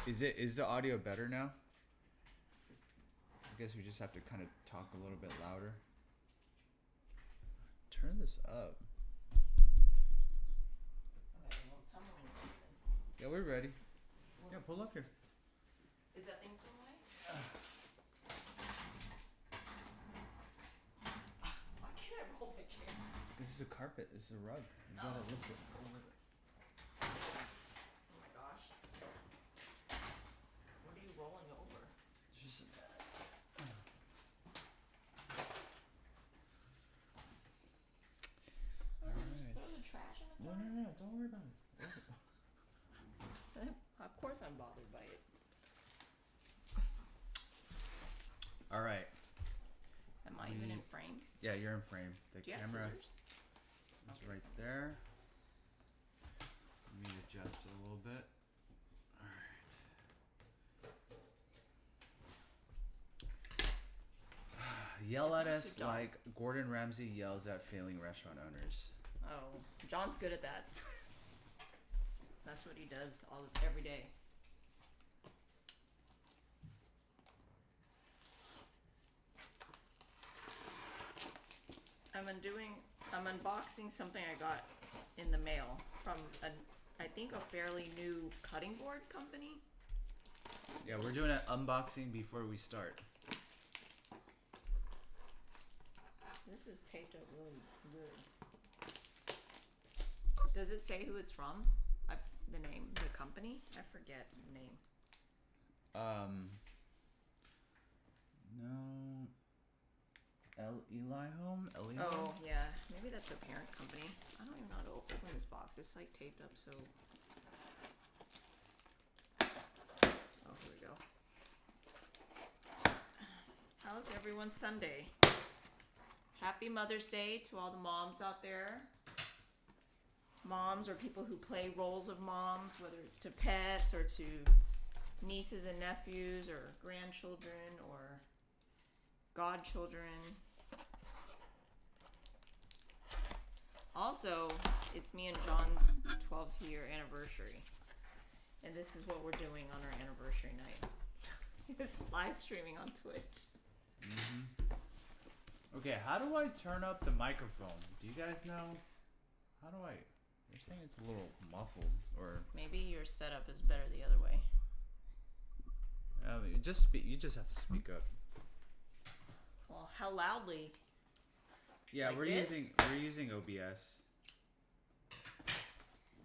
Is the audio better now? I guess we just have to kind of talk a little bit louder. Turn this up. Okay, well, tell me when you're ready then. Yeah, we're ready. Yeah, pull up here. Is that thing still away? Why can't I roll my chair? This is a carpet. This is a rug. You gotta lift it. Oh my gosh. What are you rolling over? Just, Just throw the trash in the no, jar? no, no. Don't worry about it. Of course I'm bothered by it. All right. Am I even in frame? Yeah, you're in frame. The Do you have camera scissors? is right there. Let me adjust it a little bit. All right. Yell at us like Gordon Ramsay yells at failing restaurant owners. Oh, John's good at that. That's what he does every day. I'm unboxing something I got in the mail from I think a fairly new cutting board company. Yeah, we're doing an unboxing before we start. This is taped up really weird. Does it say who it's from? The name, the company? I forget the name. No. Eli Home? Oh, yeah. Maybe that's the parent company. I don't even know how to open this box. It's like taped up, so. Oh, here we go. How's everyone's Sunday? Happy Mother's Day to all the moms out there. Moms or people who play roles of moms, whether it's to pets or to nieces and nephews or grandchildren or godchildren. Also, it's me and John's 12th year anniversary. And this is what we're doing on our anniversary night. It's live streaming on Twitch. Mm-hmm. Okay, how do I turn up the microphone? Do you guys know? How do I... You're saying it's a little muffled, or... Maybe your setup is better the other way. You just have to speak up. Well, how loudly? Yeah, like we're this? using OBS.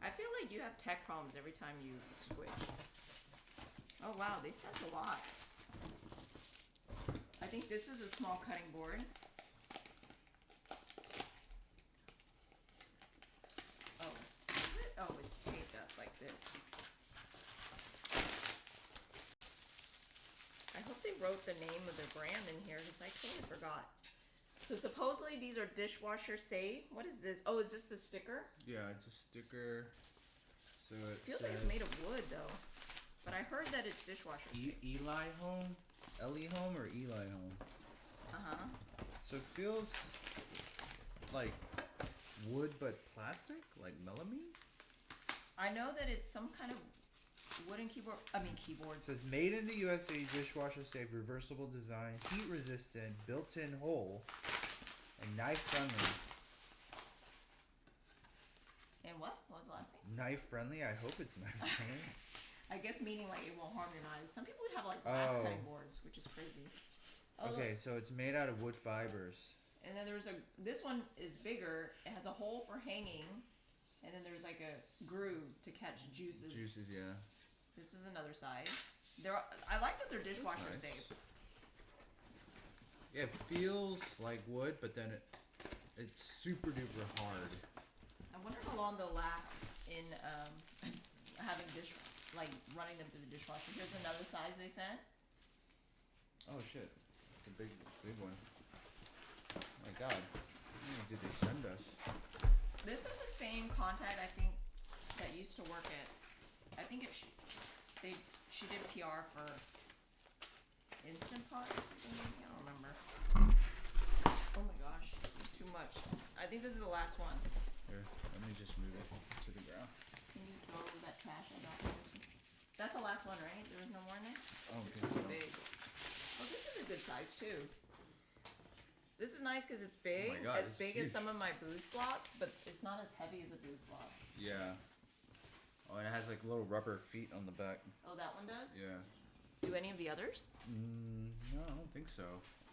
I feel like you have tech problems every time you switch. Oh wow, they sent a lot. I think this is a small cutting board. Oh, is it? Oh, it's taped up like this. I hope they wrote the name of their brand in here because I totally forgot. So supposedly these are dishwasher safe. What is this? Oh, is this the sticker? Yeah, it's a sticker. So it Feels says like it's made of wood though. But I heard that it's dishwasher safe. Eli Home? Ellie Home or Eli Home? Uh-huh. So it feels like wood but plastic? Like melamine? I know that it's some kind of wooden keyboard. Keyboard. It says made in the USA, dishwasher safe, reversible design, heat resistant, built-in hole, and knife friendly. And what? What was the last thing? Knife friendly? I hope it's knife friendly. I guess meaning like it won't harm your knives. Some people have like glass cutting boards, which is crazy. Oh, Okay, look. so it's made out of wood fibers. And then this one is bigger. It has a hole for hanging, and then there's like a groove to catch juices. Juices, yeah. This is another size. I like that they're dishwasher Nice. safe. Yeah, it feels like wood, but then it's super duper hard. I wonder how long they'll last in having running them through the dishwasher. Here's another size they sent. Oh shit, it's a big one. Oh my god, how many did they send us? This is the same contact I think that used to work at. I think she did PR for Instant Pot or something. Maybe? I don't remember. Oh my gosh, too much. I think this is the last one. Here, let me just move it to the ground. Can you throw that trash I got? That's the last one, right? There was no more in there? Oh, This okay, one's so- big. Well, this is a good size, too. This is nice because it's big. Oh my God, as it's big as huge. some of my booze blocks, but it's not as heavy as a booze block. Yeah. Oh, and it has like little rubber feet on the back. Oh, that one does? Yeah. Do any of the others? No, I don't think so.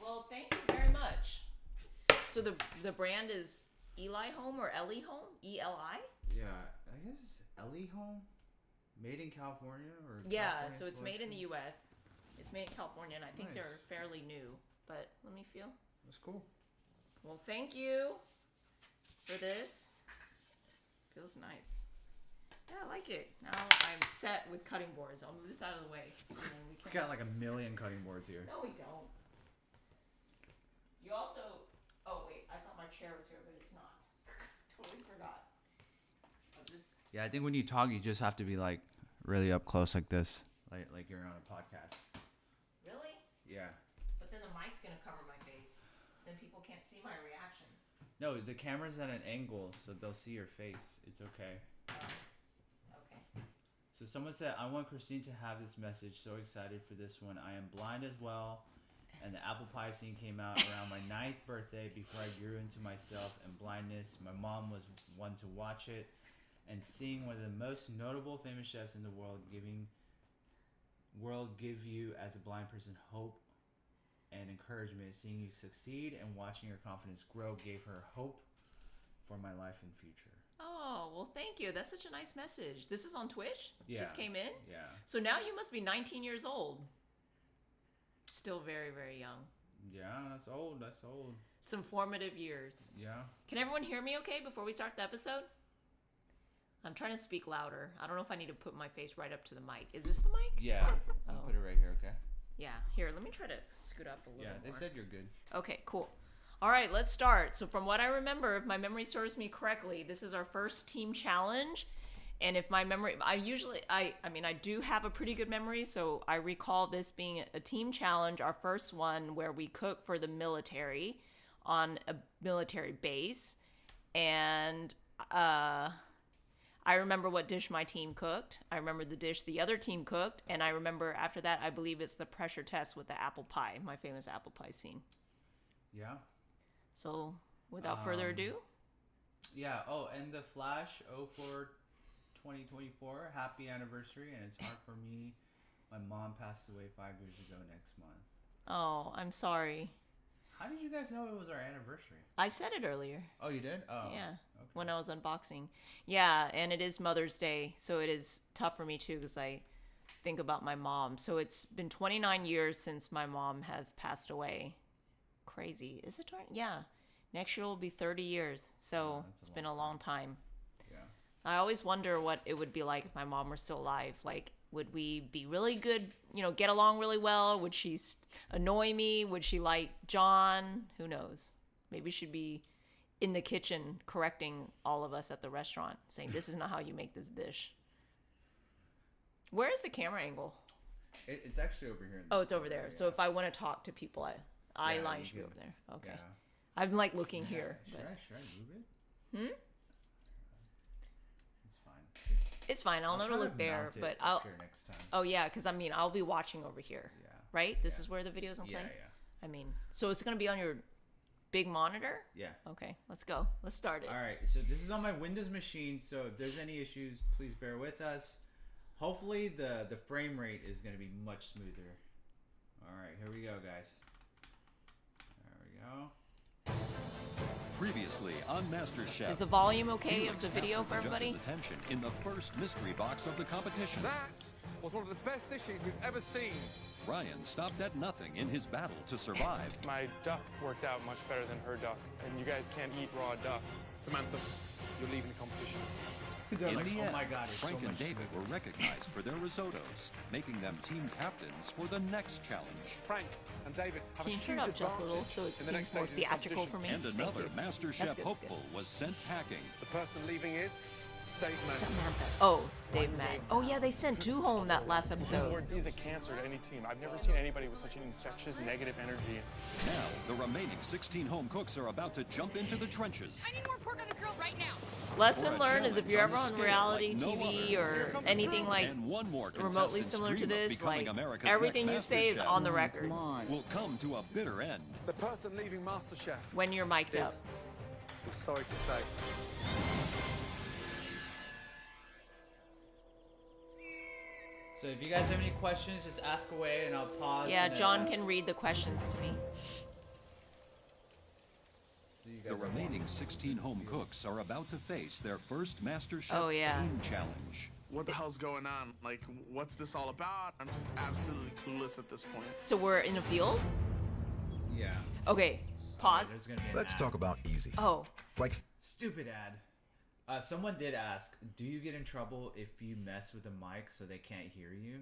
Well, thank you very much. So the brand is Eli Home or Ellie Home? E-L-I? Yeah, I guess it's Ellie Home. Made in California or Yeah, California so it's made in the selection? U.S. It's made in California, and I think Nice. they're fairly new. But let me feel. That's cool. Well, thank you for this. Feels nice. Yeah, I like it. Now I'm set with cutting boards. I'll move this out of the way. And then we We can... got like a million cutting boards here. No, we don't. You also... Oh, wait. I thought my chair was here, but it's not. Totally forgot. I'll just... Yeah, I think when you talk, you just have to be like really up close like this, like you're on a podcast. Really? Yeah. But then the mic's going to cover my face. Then people can't see my reaction. No, the camera's at an angle, so they'll see your face. It's okay. Oh. Okay. So someone said, I want Christine to have this message. So excited for this one. I am blind as well. And the apple pie scene came out around my 9th birthday before I grew into myself and blindness. My mom was one to watch it. And seeing one of the most notable famous chefs in the world give you as a blind person hope and encouragement. Seeing you succeed and watching your confidence grow gave her hope for my life and future. Oh, well, thank you. That's such a nice message. This is on Twitch? Yeah. Just came in? Yeah. So now you must be 19 years old. Still very, very young. Yeah, that's old. That's old. Some formative years. Yeah. Can everyone hear me okay before we start the episode? I'm trying to speak louder. I don't know if I need to put my face right up to the mic. Is this the mic? Yeah. I'll Oh. put it right here, okay? Yeah. Here, let me try to scoot up a little Yeah, more. they said you're good. Okay, cool. All right, let's start. So from what I remember, if my memory serves me correctly, this is our first team challenge. And if my memory, I do have a pretty good memory, so I recall this being a team challenge, our first one where we cook for the military on a military base. And I remember what dish my team cooked. I remember the dish the other team cooked. And I remember after that, I believe it's the pressure test with the apple pie, my famous apple pie scene. Yeah. So without further ado. Yeah. Oh, and the Flash 04 2024, happy anniversary. And it's hard for me. My mom passed away 5 years ago next month. Oh, I'm sorry. How did you guys know it was our anniversary? I said it earlier. Oh, you did? Oh. Yeah. Okay. When I was unboxing. Yeah, and it is Mother's Day, so it is tough for me too because I think about my mom. So it's been 29 years since my mom has passed away. Crazy. Is it 20? Yeah. Next year will be 30 years. So that's a it's been long a long time. Yeah. I always wonder what it would be like if my mom were still alive. Like, would we be really good, get along really well? Would she annoy me? Would she like John? Who knows? Maybe she'd be in the kitchen correcting all of us at the restaurant, saying, this is not how you make this dish. Where is the camera angle? It's actually over here. Oh, it's over there. Yeah. So if I want to talk to people, eye Yeah, line you should be can- over there. Okay. Yeah. I'm like looking here. Should But I move it? It's fine. it's fine. I'll know to try look there. mount it But up here next time. Oh, yeah, because I'll be watching over here. Yeah. Right? This Yeah. is where the videos I'm Yeah, playing? yeah. So it's going to be on your big monitor? Yeah. Okay, let's go. Let's start it. All right, so this is on my Windows machine, so if there's any issues, please bear with us. Hopefully the frame rate is going to be much smoother. All right, here we go, guys. There we go. Previously on Masterchef. Is the volume okay Felix of the video captured for the everybody? judges' attention in the first mystery box of the competition. That was one of the best dishes we've ever seen. Ryan stopped at nothing in his battle to survive. My duck worked out much better than her duck, and you guys can't eat raw duck. Samantha, you're leaving the competition. They're In like, the oh end, my God, it's Frank so and much David were recognized for their risottos, making them team captains for the next challenge. Frank and David have Can you a turn huge it up just a little advantage so it in the next seems more stage of the theatrical for competition. me? And Thank another you. That's Masterchef good, that's good. hopeful was sent packing. The person leaving is Dave Mann. Samantha. Oh, Dave Mack. Oh yeah, they sent 2 home that last episode. He's a cancer to any team. I've never seen anybody with such an infectious negative energy. Now, the remaining 16 home cooks are about to jump into the trenches. I need more pork on this grill right now. Lesson For a learned is if you're ever challenge on on a reality scale like no TV other. or anything like And one more remotely contestant similar to dream of this, becoming like America's everything you next say is Masterchef. on the record Will come to a bitter end. The person leaving MasterChef when you're mic'd up. is, I'm sorry to say, So if you guys have any questions, just ask away and I'll pause. Yeah, and then John ask. can read the questions to me. So you guys The are remaining 16 home cooks are about to face their first MasterChef Oh, yeah. team challenge. What the hell's going on? Like, what's this all about? I'm just absolutely clueless at this point. So we're in a field? Yeah. Okay, pause. There's gonna be an Let's ad. talk about easy. Oh, Like, Stupid ad. Someone did ask, do you get in trouble if you mess with a mic so they can't hear you?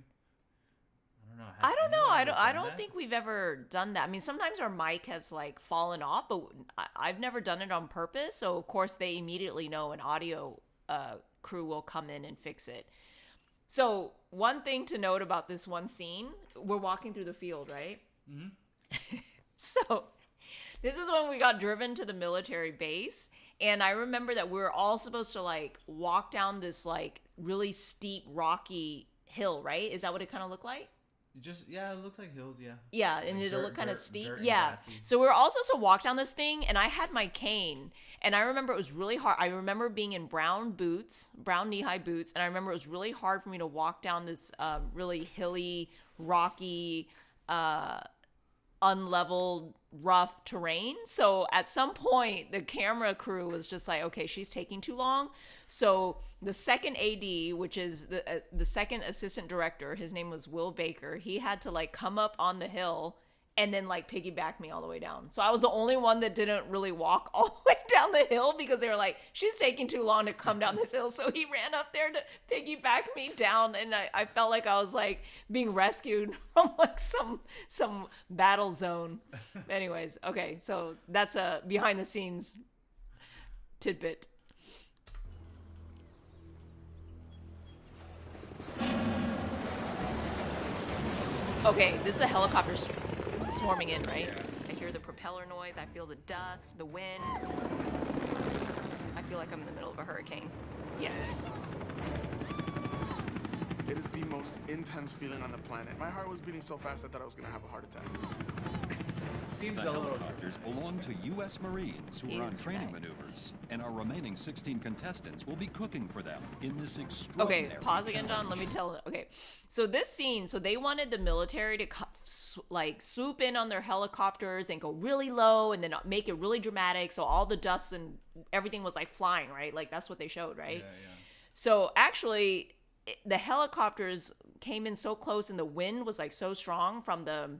I don't know. Has I don't know. anyone I ever don't. I done don't that? think we've ever done that. I mean, sometimes our mic has like fallen off, but I've never done it on purpose. So of course they immediately know an audio crew will come in and fix it. So one thing to note about this one scene, we're walking through the field, right? Mm-hmm. So this is when we got driven to the military base. And I remember that we were all supposed to like walk down this like really steep, rocky hill, right? Is that what it kind of looked like? Yeah, it looks like hills, yeah. Yeah, and Like it'll dirt- look kind of dirt- steep. dirt and Yeah. grassy. So we were all supposed to walk down this thing, and I had my cane, and I remember it was really hard. I remember being in brown knee-high boots, and I remember it was really hard for me to walk down this really hilly, rocky, unleveled, rough terrain. So at some point, the camera crew was just like, okay, she's taking too long. So the second AD, which is the second assistant director, his name was Will Baker, he had to like come up on the hill and then like piggyback me all the way down. So I was the only one that didn't really walk all the way down the hill because they were like, she's taking too long to come down this hill. So he ran up there to piggyback me down, and I felt like I was like being rescued from like some battle zone. Anyways, okay, so that's a behind the scenes tidbit. Okay, this is a helicopter swarming in, right? I hear the propeller noise, I feel the dust, the wind. I feel like I'm in the middle of a hurricane. Yes. It is the most intense feeling on the planet. My heart was beating so fast I thought I was gonna have a heart attack. Seems The a little. helicopters belong to U.S. Marines who are on He's training dramatic. maneuvers, and our remaining 16 contestants will be cooking for them in this extraordinary Okay, pause again, John. Let me challenge. tell. Okay, so this scene, so they wanted the military to like swoop in on their helicopters and go really low, and then make it really dramatic. So all the dust and everything was like flying, right? Like that's what they showed, right? Yeah. So actually, the helicopters came in so close, and the wind was like so strong from the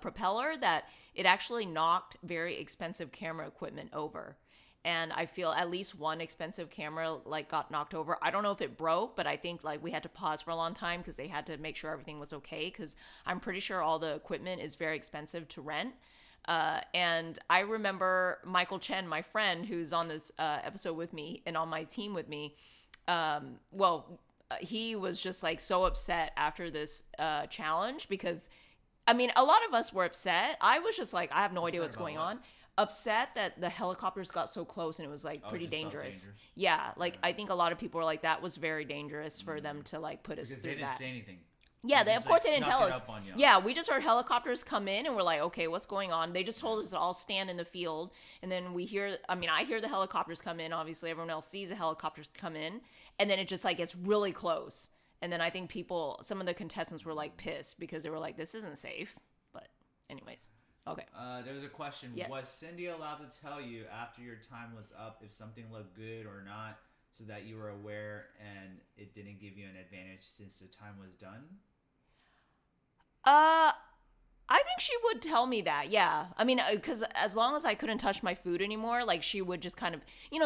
propeller that it actually knocked very expensive camera equipment over. And I feel at least one expensive camera like got knocked over. I don't know if it broke, but I think like we had to pause for a long time because they had to make sure everything was okay, because I'm pretty sure all the equipment is very expensive to rent. And I remember Michael Chen, my friend who's on this episode with me and on my team with me, he was just like so upset after this challenge, because I mean, a lot of us were upset. I was just like, I have no idea what's about going what? on. Upset that the helicopters got so close and it was like Oh, it pretty just felt dangerous. dangerous. Yeah, like I think a lot of people were like, that was very dangerous for them to like put us Because they through didn't that. say anything. Yeah, They they, just, of course like, they didn't snuck tell it us. up on y'all. Yeah, we just heard helicopters come in and we're like, okay, what's going on? They just told us to all stand in the field, and then I hear the helicopters come in. Obviously, everyone else sees the helicopters come in, and then it just like gets really close. And then I think some of the contestants were like pissed because they were like, this isn't safe. But anyways, okay. There was a question. Yes. Was Cindy allowed to tell you after your time was up if something looked good or not, so that you were aware and it didn't give you an advantage since the time was done? I think she would tell me that, yeah. I mean, because as long as I couldn't touch my food anymore, like she would just kind of,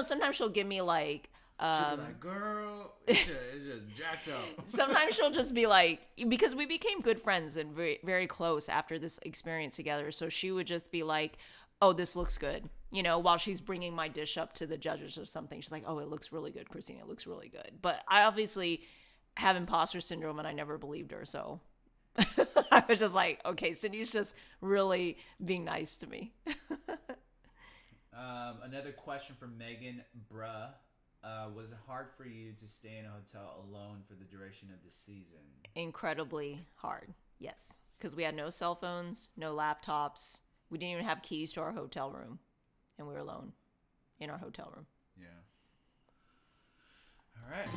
sometimes she'll give me like, She'd be like, girl, it's just jacked up. sometimes she'll just be like, because we became good friends and very, very close after this experience together. So she would just be like, oh, this looks good. You know, while she's bringing my dish up to the judges or something, she's like, oh, it looks really good, Christine. It looks really good. But I obviously have imposter syndrome and I never believed her. So I was just like, okay, Cindy's just really being nice to me. Another question from Megan Bruh. Was it hard for you to stay in a hotel alone for the duration of the season? Incredibly hard, yes. Because we had no cell phones, no laptops. We didn't even have keys to our hotel room. And we were alone in our hotel room. Yeah. All right.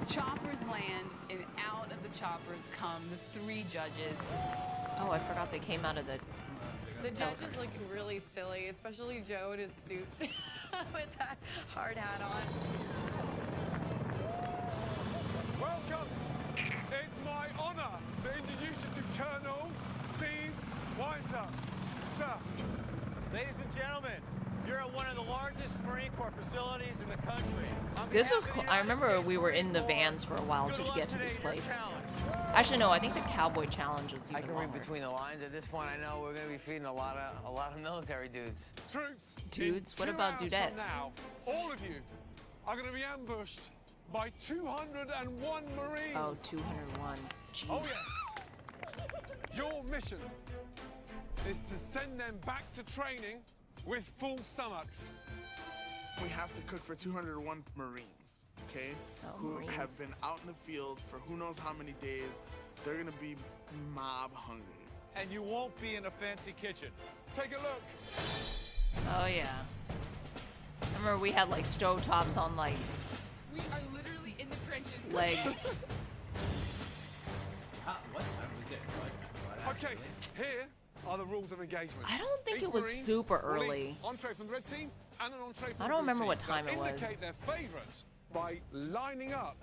Choppers land, and out of the choppers come the 3 judges. Oh, I forgot they came out of the... The judge is looking really silly, especially Joe in his suit with that hard hat on. Welcome. It's my honor to introduce you to Colonel Steve Whiter. Sir. Ladies and gentlemen, you're at one of the largest Marine Corps facilities in the country. This was cool. I remember we were in the vans for a while to get to this place. Actually, no, I think the Cowboy Challenge was even I can longer. read between the lines. At this point, I know we're going to be feeding a lot of military dudes. Troops. Dudes? What in 2 about hours from dudettes? Now, all of you are going to be ambushed by 201 Marines. Oh, 201. Jeez. Oh, yes. Your mission is to send them back to training with full stomachs. We have to cook for 201 Marines, okay? Oh, who Marines. have been out in the field for who knows how many days. They're gonna be mob hungry. And you won't be in a fancy kitchen. Take a look. Oh, yeah. I remember we had, like, stovetops on, like, We are literally in the trenches. legs. What time was it? What Okay, actually? here are the rules of engagement. I don't think Each it was Marine super will eat early. Entree from the red team and an entree from I the don't blue remember team. what time They'll it was. indicate their favorites by lining up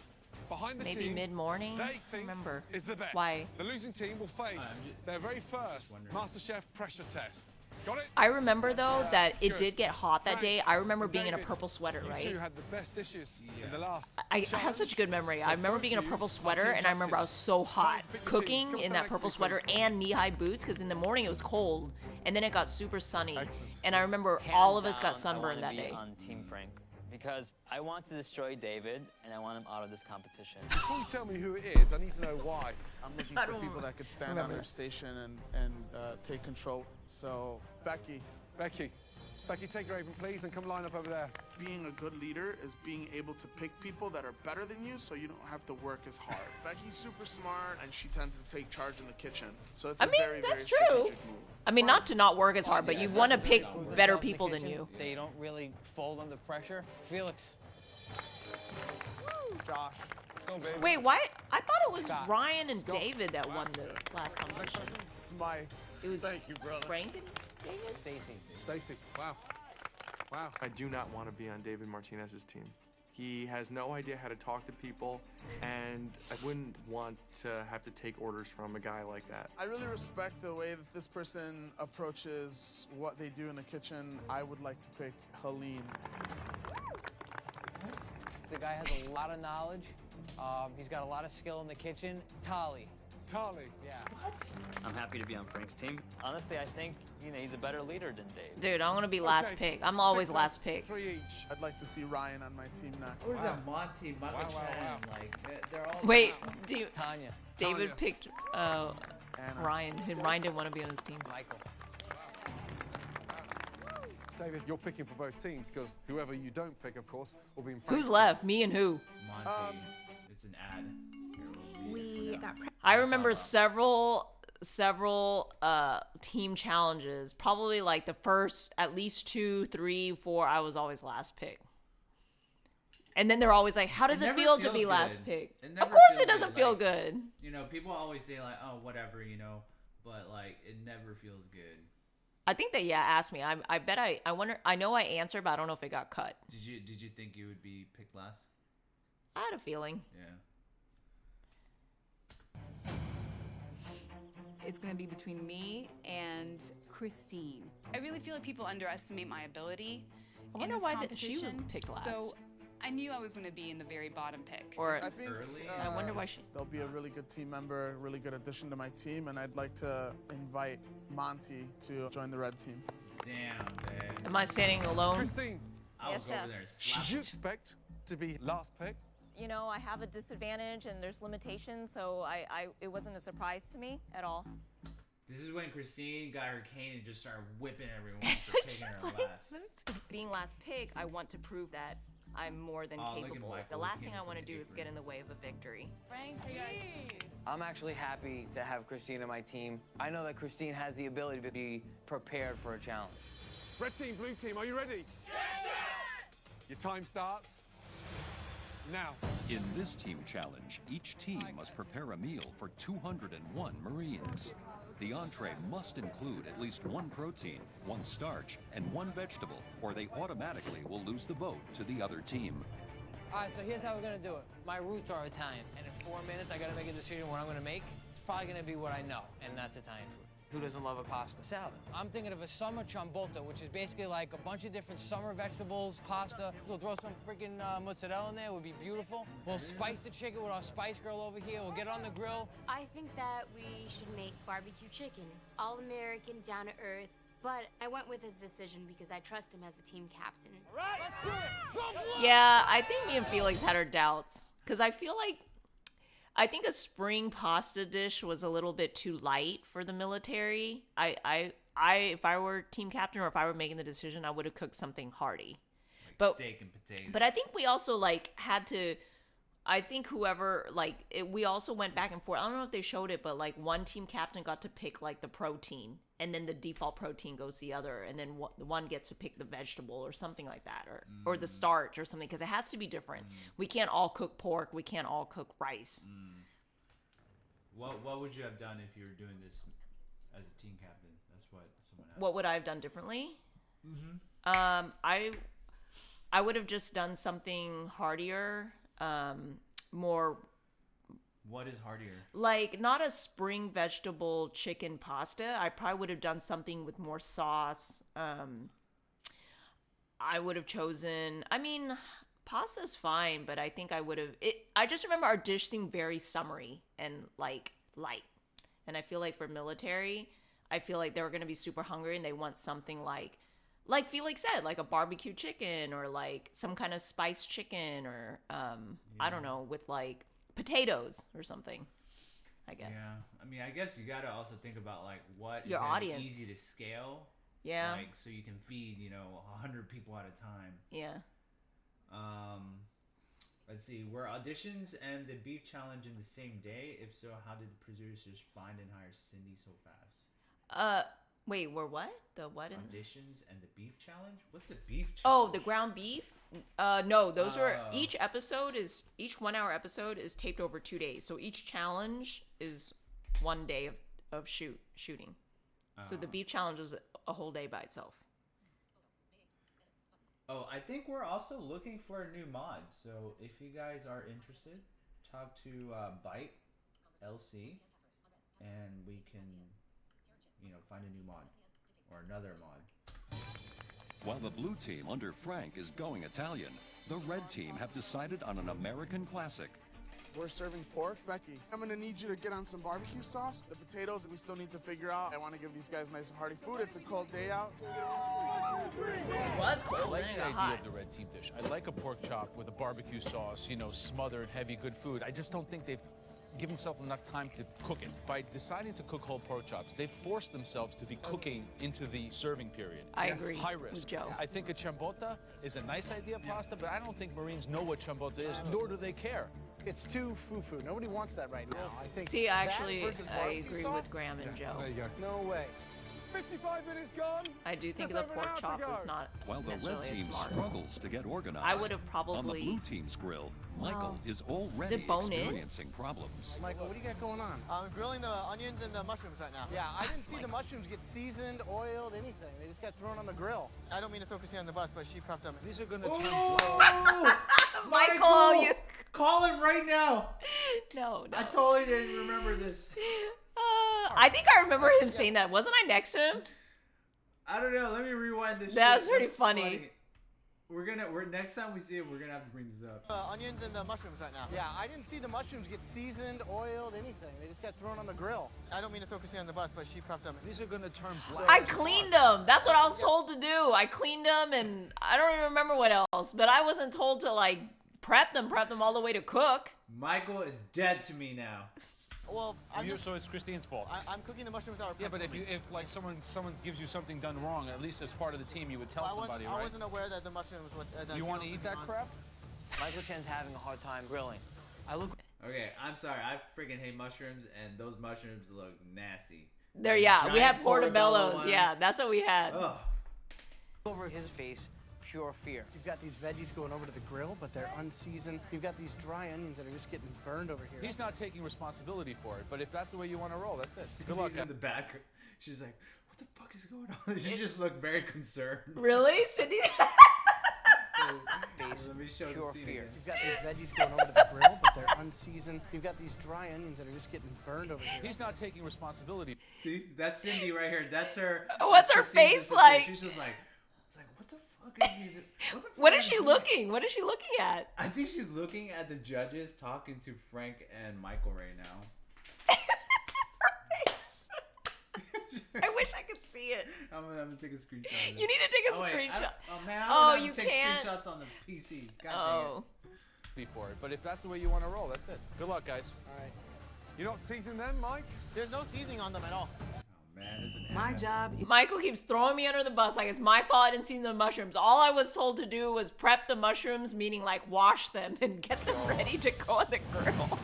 behind the Maybe team mid-morning? they I think remember. is the best. Why? The losing team will face their very first wondering. MasterChef pressure test. Got it? I remember, though, that it Good. did get hot that day. I remember being in a David, purple sweater, you right? two had the best dishes in the last I have such a good memory. I remember being in a purple sweater, and I remember I was so hot cooking in that purple sweater and knee-high boots because in the morning it was cold, and then it got super sunny. Excellent. And I remember all of us got sunburned that day. On Team Frank because I want to destroy David and I want him out of this competition. Before you tell me who it is, I need to know why. I'm looking for people that could stand on their station and take control. So, Becky, take your apron, please, and come line up over there. being a good leader is being able to pick people that are better than you so you don't have to work as hard. Becky's super smart and she tends to take charge in the kitchen. So it's I a mean, very, that's very true. strategic move. I mean, not to not work as hard, but you want to pick better people than you. They don't really fold under pressure. Felix. Josh. Let's go, baby. Wait, what? I thought it was Scott. Ryan and David that won the last competition. It's my... It was Thank you, brother. Frank and David? Stacy, wow. Wow. I do not want to be on David Martinez's team. He has no idea how to talk to people, and I wouldn't want to have to take orders from a guy like that. I really respect the way that this person approaches what they do in the kitchen. I would like to pick Helene. The guy has a lot of knowledge. He's got a lot of skill in the kitchen. Tali. Yeah. I'm happy to be on Frank's team. Honestly, I think he's a better leader than Dave. Dude, I'm gonna be last Okay, pick. I'm always 6 last pick. 3 each. I'd like to see Ryan on my team next. Or the Monty, Michael Chan, wow. like they're all. Wait, Tanya. David Tanya. picked Ryan. Ryan didn't want to be on his team. Michael. David, you're picking for both teams because whoever you don't pick, of course, will be in Who's Frank's left? Me and who? Monty. It's an ad. Here, We got I remember several team challenges. Probably like the first at least 2, 3, 4. I was always last pick. And then they're always like, "How does it never feel to feels be last good. pick?" It Of never course, feels it doesn't good, feel like- good. You know, people always say like, "Oh, whatever," but like it never feels good. I think they asked me. I bet I wonder. I know I answered, but I don't know if it got cut. Did you think you would be picked last? I had a feeling. Yeah. It's going to be between me and Christine. I really feel like people underestimate my ability. I wonder in this why she was competition. picked last. So I knew I was going to be in the very bottom pick. Or I think I wonder why she. they'll be a really good team member, a really good addition to my team, and I'd like to invite Monty to join the red team. Damn, babe. Am I standing alone? Christine, I'll Yes, go over chef. there and slap did you him. expect to be last pick? You know, I have a disadvantage and there's limitations, so it wasn't a surprise to me at all. This is when Christine got her cane and just started whipping everyone for taking her last. Being last pick, I want to prove that I'm more than Oh, look at capable. Michael. The He last came thing I up want to with a do is victory. get in the way of a victory. I'm actually happy to have Christine on my team. I know that Christine has the ability to be prepared for a challenge. Red team, blue team, are you ready? Yes, Your time starts now. In this team challenge, each team must prepare a meal for 201 Marines. The entree must include at least one protein, one starch, and one vegetable, or they automatically will lose the vote to the other team. All right, so here's how we're gonna do it. My roots are Italian, and in 4 minutes, I gotta make a decision what I'm gonna make. It's probably gonna be what I know, and that's Italian food. Who doesn't love a pasta salad? I'm thinking of a summer ciabatta, which is basically like a bunch of different summer vegetables, pasta. We'll throw some freaking mozzarella in there, it would be beautiful. We'll spice the chicken with our spice girl over here. We'll get it on the grill. I think that we should make barbecue chicken, all American, down to earth. But I went with his decision because I trust him as a team captain. All right, let's do it. Go Blue! Yeah, I think me and Felix had our doubts because I feel like I think a spring pasta dish was a little bit too light for the military. I if I were team captain or if I were making the decision, I would have cooked something hearty. Like But steak and potatoes. But I think we also like had to. I think whoever we also went back and forth. I don't know if they showed it, but like one team captain got to pick like the protein, and then the default protein goes the other, and then the one gets to pick the vegetable or something like that, or the starch or something, because it has to be different. We can't all cook pork. We can't all cook rice. What would you have done if you were doing this as a team captain? That's what someone asked. What would I have done differently? I would have just done something heartier, more. What is heartier? Like not a spring vegetable chicken pasta. I probably would have done something with more sauce. I would have chosen. I mean, pasta's fine, but I think I would have. I just remember our dish seemed very summery and like light. And I feel like for military, I feel like they were gonna be super hungry and they want something like Felix said, like a barbecue chicken or like some kind of spiced chicken or I don't know, with like potatoes or something, I guess. Yeah, I mean, I guess you gotta also think about like what Your is gonna audience. be easy to scale. Yeah. Like so you can feed 100 people at a time. Yeah. Let's see. Were auditions and the beef challenge in the same day? If so, how did the producers find and hire Cindy so fast? Wait, we're what? The what? Auditions and the beef challenge? What's the beef challenge? Oh, the ground beef? No, those were each 1 hour episode is taped over 2 days. So each challenge is 1 day of shooting. So the beef challenge was a whole day by itself. Oh, I think we're also looking for a new mod. So if you guys are interested, talk to Byte LC, and we can, find a new mod or another mod. While the blue team under Frank is going Italian, the red team have decided on an American classic. We're serving pork. Becky, I'm gonna need you to get on some barbecue sauce. The potatoes we still need to figure out. I want to give these guys nice and hearty food. It's a cold day out. It was cold. I like Then it the got idea hot. of the red team dish. I like a pork chop with a barbecue sauce, smothered, heavy, good food. I just don't think they've given themselves enough time to cook it. By deciding to cook whole pork chops, they've forced themselves to be cooking into the serving period. I agree High with risk. Joe. I think a ciabatta is a nice idea, pasta, but I don't think Marines know what ciabatta is, nor do they care. It's too foo-foo. Nobody wants that right now. I think. See, that actually, versus I barbecue agree sauce? with Graham and Joe. There you go. No way. 55 minutes gone. I do think Just the over an pork hour to chop go. was not While the red necessarily team as smart. struggles to get organized, I would have on the probably. blue team's grill, Michael is already bone in? experiencing problems. Michael, what do you got going on? I'm grilling the onions and the mushrooms right now. Yeah, I didn't see the mushrooms get seasoned, oiled, anything. They just got thrown on the grill. I don't mean to throw Christine on the bus, but she puffed up. These are going to Oh, Michael, you. Call him right now. No. I totally didn't remember this. I think I remember him saying that. Wasn't I next to him? I don't know. Let me rewind this. That was shit. pretty That's funny. We're next time we see it, we're gonna have to bring this up. Onions and the mushrooms right now. Yeah, I didn't see the mushrooms get seasoned, oiled, anything. They just got thrown on the grill. I don't mean to throw Christine on the bus, but she prepped them. These are gonna turn black. I cleaned them. That's what I was told to do. I cleaned them, and I don't even remember what else. But I wasn't told to like prep them all the way to cook. Michael is dead to me now. Well, So it's Christine's fault. I'm cooking the mushrooms that were Yeah, prepped but for me. if like someone gives you something done wrong, at least as part of the team, you would tell somebody, right? I wasn't aware that the mushrooms would. You want to eat that crap? Michael Chan's having a hard time grilling. I look. Okay, I'm sorry. I freaking hate mushrooms, and those mushrooms look nasty. There, yeah, we had Giant portobellos. ones. Yeah, that's what we had. Ugh. Over his face, pure fear. You've got these veggies going over to the grill, but they're unseasoned. You've got these dry onions that are just getting burned over here. He's not taking responsibility for it, but if that's the way you want to roll, that's it. Good Good luck. in the back. She's like, "What the fuck is going on?" She just looked very concerned. Really, Cindy? Let me show Pure the scene fear. again. You've got these veggies going over to the grill, but they're unseasoned. You've got these dry onions that are just getting burned over here. He's not taking responsibility. See, that's Cindy right here. That's her. What's her Christine's face assistant. like? She's just like, it's like, what the fuck is he? What is she looking? What is she looking at? I think she's looking at the judges talking to Frank and Michael right now. I wish I could see it. I'm gonna take a screenshot. Of this. You need to take a wait, screenshot. Oh man, Oh, I don't you take can't. screenshots on the PC. God Oh. For it, but if that's the way you want to roll, that's it. Good luck, guys. All right. You not seasoning them, Mike? There's no seasoning on them at all. dang it. Oh man, it's an My anime. job. Michael keeps throwing me under the bus like it's my fault I didn't season the mushrooms. All I was told to do was prep the mushrooms, meaning like wash them and get them ready to go on the grill.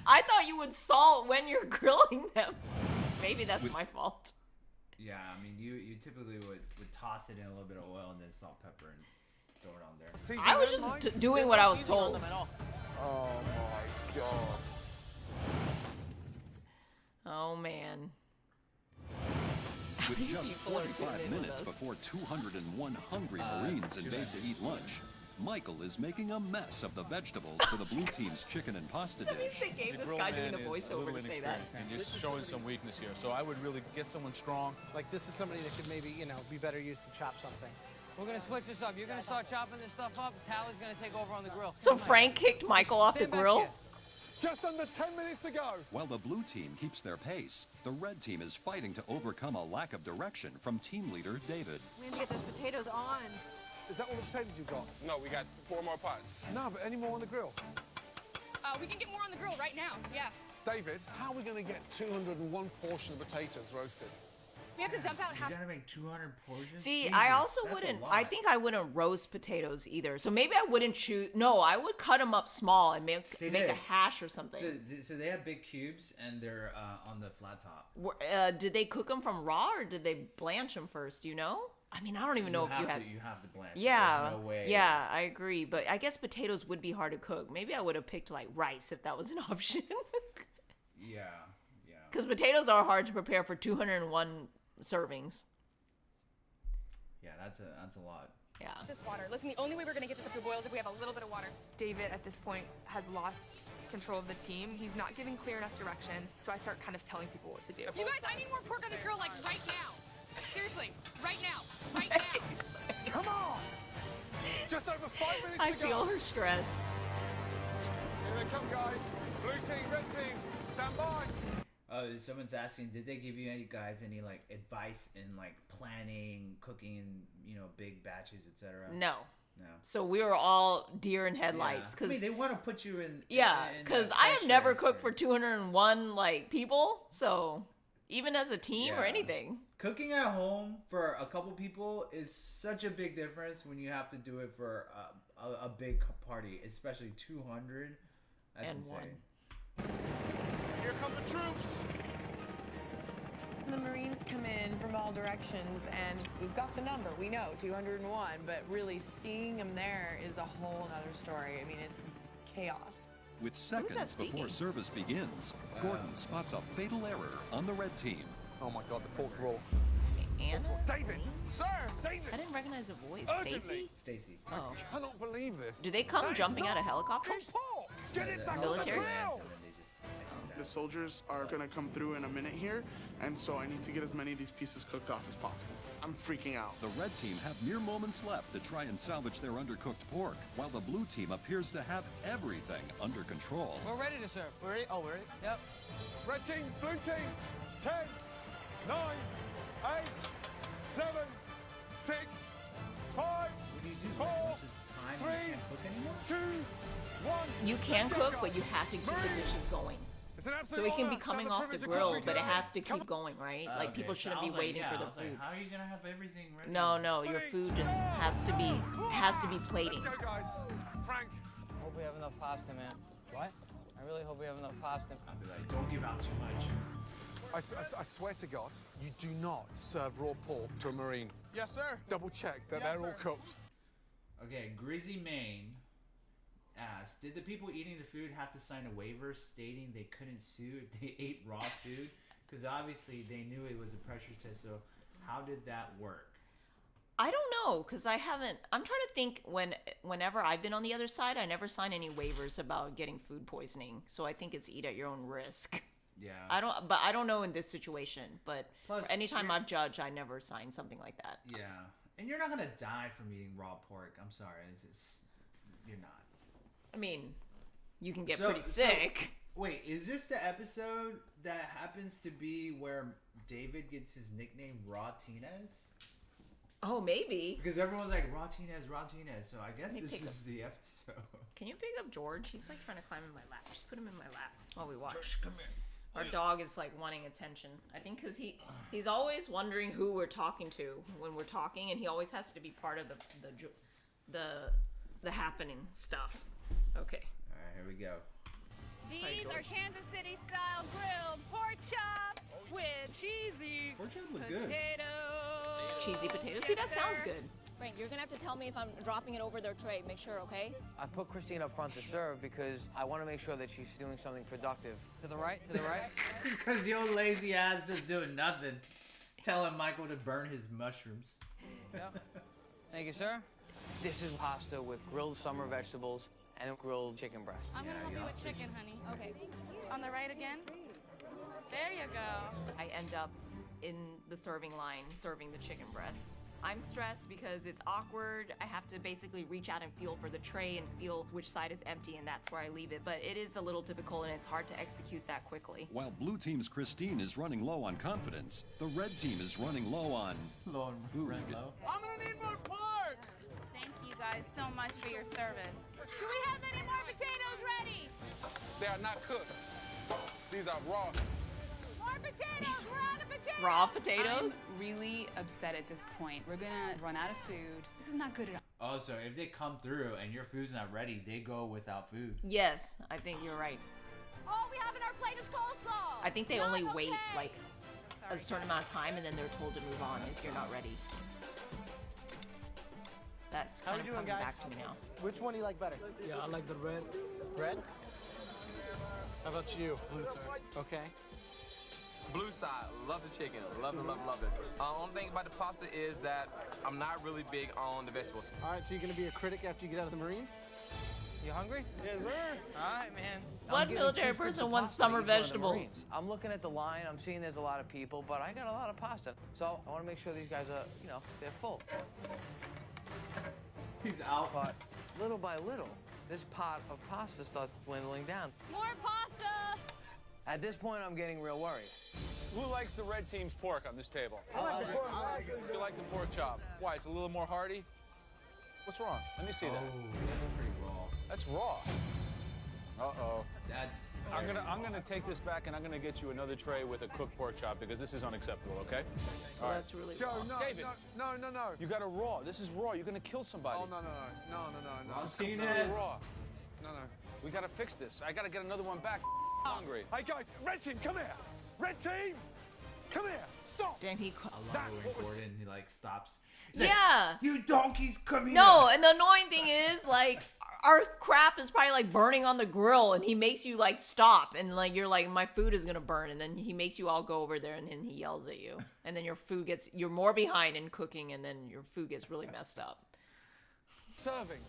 I thought you would salt when you're grilling them. Maybe that's my fault. Yeah, I mean, you typically would toss it in a little bit of oil and then salt, pepper, and throw it on there. I was just doing what I was Seasoning on told. them at all. Oh my god. Oh man. With just People are tuning 45 in with minutes us. before 201 hungry Marines invade to eat lunch, Michael is making a mess of the vegetables for the blue team's chicken and pasta At least dish. they gave The this grill guy man doing a is a voiceover little to say that. inexperienced and just showing some weakness here. So I would really get someone strong. Like this is somebody that could maybe, be better used to chop something. We're gonna switch this up. You're gonna start chopping this stuff up. Tally's gonna take over on the grill. So Frank kicked Michael off the Stand back grill? here. Just under 10 minutes to go. While the blue team keeps their pace, the red team is fighting to overcome a lack of direction from team leader David. We need to get those potatoes on. Is that all the potatoes you've got? No, we got 4 more pots. No, but any more on the grill? We can get more on the grill right now. Yeah. David, how are we going to get 201 portions of potatoes roasted? We have to dump out half. You gotta make 200 portions. See, Jesus, I also that's a wouldn't. lot. I think I wouldn't roast potatoes either. So maybe I wouldn't choose. No, I would cut them up small and make They a did. hash or something. So they have big cubes and they're on the flat top. Did they cook them from raw or did they blanch them first? Do you know? I mean, I don't even know if you had. You have to blanch. Yeah, There's no way. yeah, I agree. But I guess potatoes would be hard to cook. Maybe I would have picked like rice if that was an option. Yeah. Because potatoes are hard to prepare for 201 servings. Yeah, that's a lot. Yeah. This water. Listen, the only way we're gonna get this up to boil is if we have a little bit of water. David, at this point, has lost control of the team. He's not giving clear enough direction, so I start kind of telling people what to do. You guys, I need more pork on this grill, like right now. Seriously, right now, right now. Come on! Just over 5 minutes I to go. feel her stress. Here they come, guys. Blue team, red team, stand by. Someone's asking, did they give you any like advice in like planning, cooking, big batches, etc.? No. No. So we were all deer in headlights. I Cause, mean, they want to put you in. yeah, in because that I have pressure never cooked for experience. 201 like people. So even as a team or Yeah. anything. Cooking at home for a couple people is such a big difference when you have to do it for a big party, especially 200. That's And insane. one. Here come the troops. The Marines come in from all directions, and we've got the number. We know 201, but really seeing them there is a whole other story. I mean, it's chaos. With seconds before service begins, Gordon spots a fatal error on the red team. Oh my god, the pork's raw. Anna? David! Sir! David! I didn't recognize her voice. Urgently. Stacy? Stacy. Oh. I cannot believe this. Do they come That is jumping out of not helicopters? pork. Get it back Military? on the grill. The The soldiers are gonna come through in a minute here, and so I need to get as many of these pieces cooked off as possible. I'm freaking out. The red team have mere moments left to try and salvage their undercooked pork, while the blue team appears to have everything under control. We're ready to serve. We're ready? Oh, we're ready? Yep. Red team, blue team, 10, 9, 8, 7, 6, 5, What do you do? 4, Once it's time, you 3, can't cook anymore? 2, 1. You can cook, but you have to keep the dishes going. It's an absolute So it can be honor to have coming the off the privilege of grill, cooking but it today. has to keep going, right? Like Okay, people so shouldn't I be was like, waiting yeah, for I the was like, food. how are you gonna have everything ready? No, your food just has to be plating. Let's go, guys. Frank. Hope we have enough pasta, man. What? I really hope we have enough pasta. I'd be like, don't give out too much. I swear to God, you do not serve raw pork to a Marine. Yes, sir. Double check that Yes, they're all sir. cooked. Okay, Grizzy Maine asked, did the people eating the food have to sign a waiver stating they couldn't sue if they ate raw food? Because obviously they knew it was a pressure test, so how did that work? I don't know, because I'm trying to think whenever I've been on the other side, I never sign any waivers about getting food poisoning. So I think it's eat at your own risk. Yeah. I don't know in this situation, but Plus, anytime I've judged, I never signed something like that. Yeah. And you're not gonna die from eating raw pork. I'm sorry. You're not. I mean, you can get pretty sick. Wait, is this the episode that happens to be where David gets his nickname Raw Tinez? Oh, maybe. Because everyone's like, Raw Tinez, Raw Tinez. So I guess Let me this pick is the episode. Can you pick up George? He's like trying to climb in my lap. Just put him in my lap while we watch. George, come here. Our dog is like wanting attention. I think because he's always wondering who we're talking to when we're talking, and he always has to be part of the happening stuff. Okay. All right, here we go. These are Kansas City style grilled pork chops with cheesy Pork chops look good. potatoes. Cheesy potatoes. See, that sounds good. Frank, you're gonna have to tell me if I'm dropping it over their tray. Make sure, okay? I put Christine up front to serve because I want to make sure that she's doing something productive. To the right, to the right. Because your lazy ass just doing nothing. Telling Michael to burn his mushrooms. Yep. Thank you, sir. This is pasta with grilled summer vegetables and grilled chicken breast. I'm gonna help you with chicken, honey. Okay. On the right again. There you go. I end up in the serving line serving the chicken breast. I'm stressed because it's awkward. I have to basically reach out and feel for the tray and feel which side is empty, and that's where I leave it. But it is a little difficult, and it's hard to execute that quickly. While blue team's Christine is running low on confidence, the red team is running low on food. I'm gonna need more pork. Thank you guys so much for your service. Do we have any more potatoes ready? They are not cooked. These are raw. More potatoes. We're out of potatoes. Raw potatoes? I'm really upset at this point. We're gonna run out of food. This is not good at all. Oh, so if they come through and your food's not ready, they go without food. Yes, I think you're right. All we have in our plate is coleslaw. I think they Not only wait okay. like a certain amount of time, and then they're told to move on if you're not ready. That's How kind we of doing, coming guys? back to me now. Which one do you like better? Yeah, I like the red. Red? How about you? Blue, sir. Okay. Blue side, love the chicken, love it, love it, love it. Only thing about the pasta is that I'm not really big on the vegetables. All right, so you're gonna be a critic after you get out of the Marines? You hungry? Yes, sir. All right, man. What I'm getting military 2 scoops person of wants pasta summer to use one of the vegetables? Marines. I'm looking at the line. I'm seeing there's a lot of people, but I got a lot of pasta. So I want to make sure these guys are, they're full. He's out. But little by little, this pot of pasta starts dwindling down. More pasta. At this point, I'm getting real worried. Who likes the red team's pork on this table? I like the pork. I like it. You like the pork chop? Why? It's a little more hearty? What's wrong? Let me see that. That's pretty raw. That's raw. Uh-oh. That's. I'm gonna take this back and I'm gonna get you another tray with a cooked pork chop because this is unacceptable, okay? So that's really Joe, raw. no, David. no. You got a raw. This is raw. You're gonna kill somebody. Oh, no. This is completely raw. No. We gotta fix this. I gotta get another one back. Hungry. Hey, guys, red team, come here. Red team, come here. Stop. Damn, he. I love it when Gordon he like stops. He's Yeah. Like, you donkeys, come here. No, and the annoying thing is, like, our crap is probably like burning on the grill, and he makes you like stop, and like you're like, my food is gonna burn, and then he makes you all go over there, and then he yells at you, and then you're more behind in cooking, and then your food gets really messed up. Serving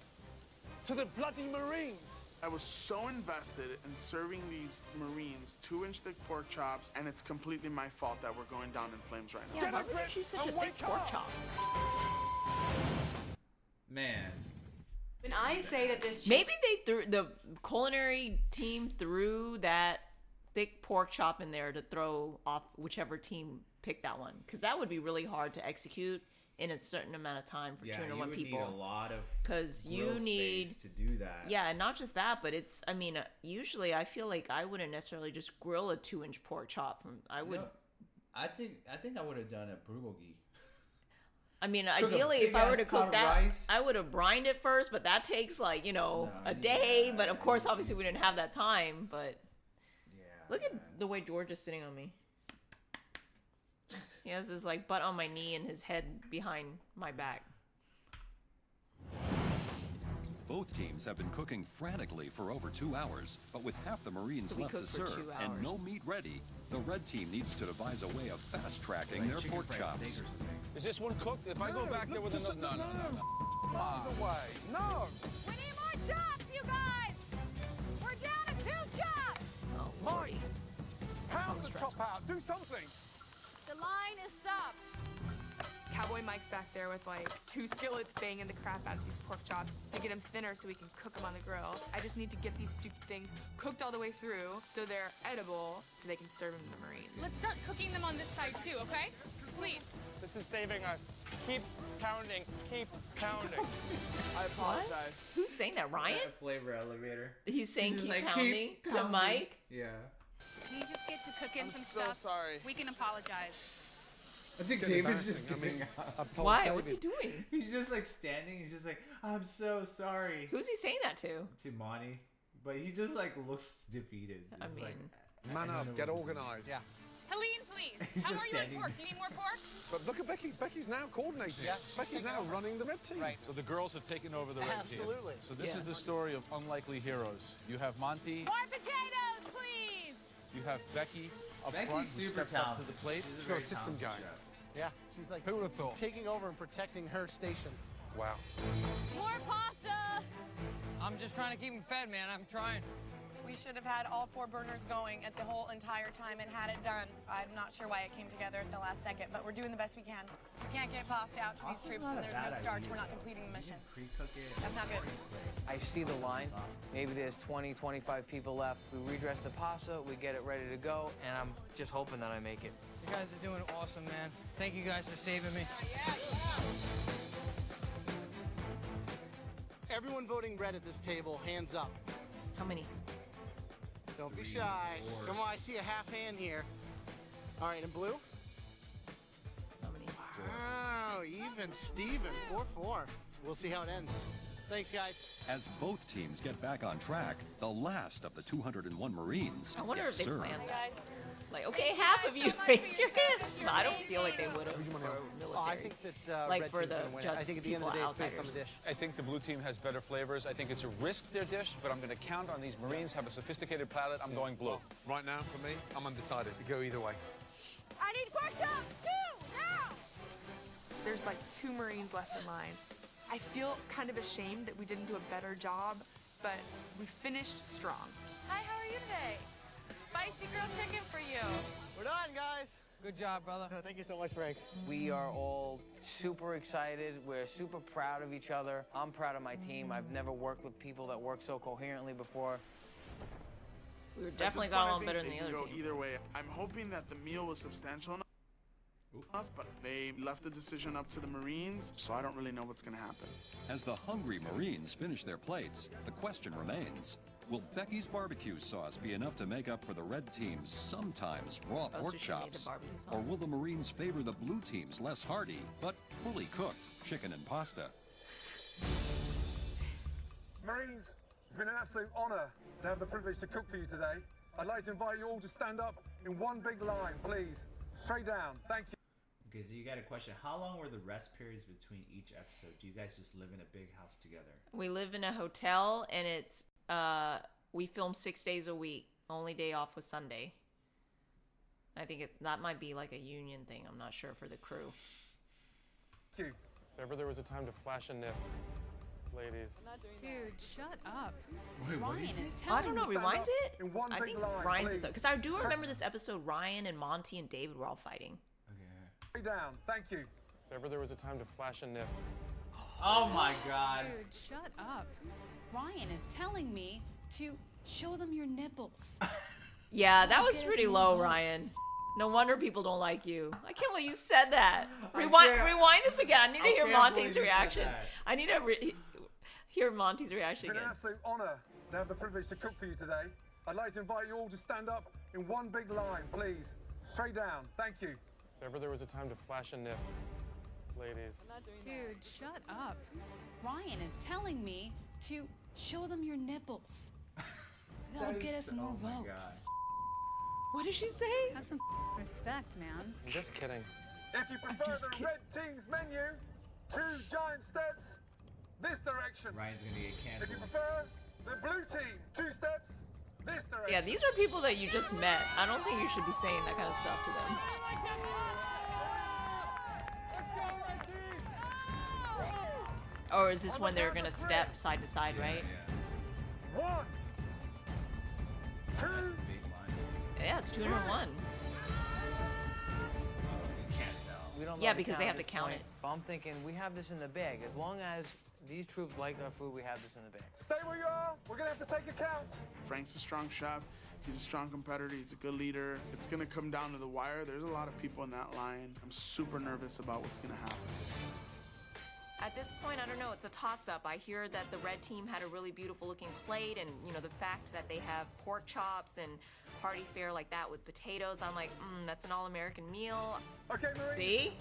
to the bloody Marines. I was so invested in serving these Marines 2-inch thick pork chops, and it's completely my fault that we're going down in flames right now. Yeah, why would you choose such a thick pork chop? Man. When I say that this Maybe the culinary team threw that thick pork chop in there to throw off whichever team picked that one, because that would be really hard to execute in a certain amount of time for 201 people. Yeah, you would need a lot of because you grill need space to do that. Yeah, and not just that, but it's. I mean, usually I feel like I wouldn't necessarily just grill a 2-inch pork chop. I would. No, I think I would have done a bulgogi. I mean, Cook a ideally, if I were to big-ass pot cook of that, rice. I would have brined it first, but that takes like a day. But of course, obviously, we didn't have that time. But look at the way George is sitting on me. He has his like butt on my knee and his head behind my back. Both teams have been cooking frantically for over 2 hours, but with half the Marines So we left to cooked for serve 2 and hours. no meat ready, the red team needs to devise a way of fast-tracking their pork chops. Is this one cooked? If I go back there with another... No. Miles away. No. We need more chops, you guys! We're down to 2 chops! Oh, Mike, That pound sounds the stressful. top out. Do something. The line is stopped. Cowboy Mike's back there with like 2 skillets banging the crap out of these pork chops to get them thinner so we can cook them on the grill. I just need to get these stupid things cooked all the way through so they're edible so they can serve them to the Marines. Let's start cooking them on this side too, okay? Please. This is saving us. Keep pounding. Keep pounding. I apologize. Who's saying that? Ryan? A flavor elevator. He's saying He's keep like, pounding "Keep to pounding." Mike. Yeah. Can you just get to cooking I'm some so stuff? sorry. We can apologize. I think Good David's just embarrassing. giving up. I've told Why? David. What's he doing? He's just like standing. He's just like, I'm so sorry. Who's he saying that to? To Monty. But he just like looks defeated. I It's mean, like, Man I don't up. know Get what to do. organised. Yeah. Helene, please. He's How just are you on standing pork? Do you need more pork? But look at Becky. Becky's now coordinating. Yeah, she's Becky's taking now over. running the red team. Right. So the girls have taken over the red team. Absolutely. So this Yeah. is the story of unlikely heroes. You have Monty, More potatoes, please. you have Becky up Becky's front who super stepped up to talented. the plate. She's a She's got very a system talented going. chef. Yeah. She's like Who would have thought? taking over and protecting her station. Wow. More pasta. I'm just trying to keep them fed, man. I'm trying. We should have had all 4 burners going at the whole entire time and had it done. I'm not sure why it came together at the last second, but we're doing the best we can. If we can't get pasta out to these Pasta's troops, not then a there's no bad starch. idea. We're not completing the mission. Pre-cook it. That's not good. I see the line. Maybe there's 20, 25 people left. We redress the pasta, we get it ready to go, and I'm just hoping that I make it. You guys are doing awesome, man. Thank you guys for saving me. Everyone voting red at this table, hands up. how many? Don't be shy. Come on, I see a half hand here. All right, and blue? How many? Wow, even Steven, 4-4. We'll see how it ends. Thanks, guys. As both teams get back on track, the last of the 201 Marines I wonder get if they served. planned that. Like, okay, half of you raise your hands. No, I don't feel like they would have for Oh, I military. think that Like red for team's the gonna win it. judge I think at the end of the day, people it's based on the outsiders. dish. I think the blue team has better flavors. I think it's a risk, their dish, but I'm going to count on these Marines, have a sophisticated palate. I'm going blue. Right now, for me, I'm undecided. It could go either way. I need pork chops too. Now. There's like 2 Marines left in line. I feel kind of ashamed that we didn't do a better job, but we finished strong. Hi, how are you today? Spicy grilled chicken for you. We're done, guys. Good job, brother. No, thank you so much, Frank. We are all super excited. We're super proud of each other. I'm proud of my team. I've never worked with people that work so coherently before. We were At definitely this got point, I along think better than they the can other go team. either way. I'm hoping that the meal was substantial enough, but they left the decision up to the Marines, so I don't really know what's going to happen. As the hungry Marines finish their plates, the question remains, will Becky's barbecue sauce be enough to make up for the red team's sometimes raw Oh, so pork she made the chops? barbecue sauce. Or will the Marines favor the blue team's less hardy, but fully cooked chicken and pasta? Marines, it's been an absolute honour to have the privilege to cook for you today. I'd like to invite you all to stand up in one big line, please. Straight down. Thank you. Okay, so you got a question. How long were the rest periods between each episode? Do you guys just live in a big house together? We live in a hotel, and it's we film 6 days a week. Only day off was Sunday. I think that might be like a union thing. I'm not sure for the crew. Thank you. If ever there was a time to flash a nip, ladies. Dude, shut up. Wait, what Ryan is is it? telling I don't know. me. Rewind it. In one I big think line, Ryan's please. is because I do remember this episode. Ryan and Monty and David were all fighting. Stay down. Thank you. If ever there was a time to flash a nip. Oh my god. Dude, shut up. Ryan is telling me to show them your nipples. Yeah, that That'll was get us pretty more low, votes. Ryan. No wonder people don't like you. I can't believe you said that. I Rewind can't- this again. I need to I hear can't Monty's believe you said reaction. that. I need to hear Monty's reaction It's been again. an absolute honour to have the privilege to cook for you today. I'd like to invite you all to stand up in one big line, please. Straight down. Thank you. If ever there was a time to flash a nip, ladies. Dude, shut up. Ryan is telling me to show them your nipples. That'll That get is- us more oh my votes. What did she say? Have some respect, man. I'm just kidding. If you prefer the red team's menu, 2 giant steps this direction. Ryan's gonna get If you canceled. prefer the blue team, 2 steps this direction. Yeah, these are people that you just met. I don't think you should be saying that kind of stuff to them. Or is this when they're gonna step side to side, right? Yeah. 1, 2, That's a big line. Yeah, it's 201. You can't tell. We don't Yeah, know the because they count have at to this count point, it. But I'm thinking we have this in the bag. As long as these troops like our food, we have this in the bag. stay where you are. We're going to have to take a count. Frank's a strong chef. He's a strong competitor. He's a good leader. It's going to come down to the wire. There's a lot of people in that line. I'm super nervous about what's going to happen. At this point, I don't know. It's a toss-up. I hear that the red team had a really beautiful-looking plate, and you know the fact that they have pork chops and hearty fare like that with potatoes. I'm like, that's an all-American meal. Okay, Marie. See?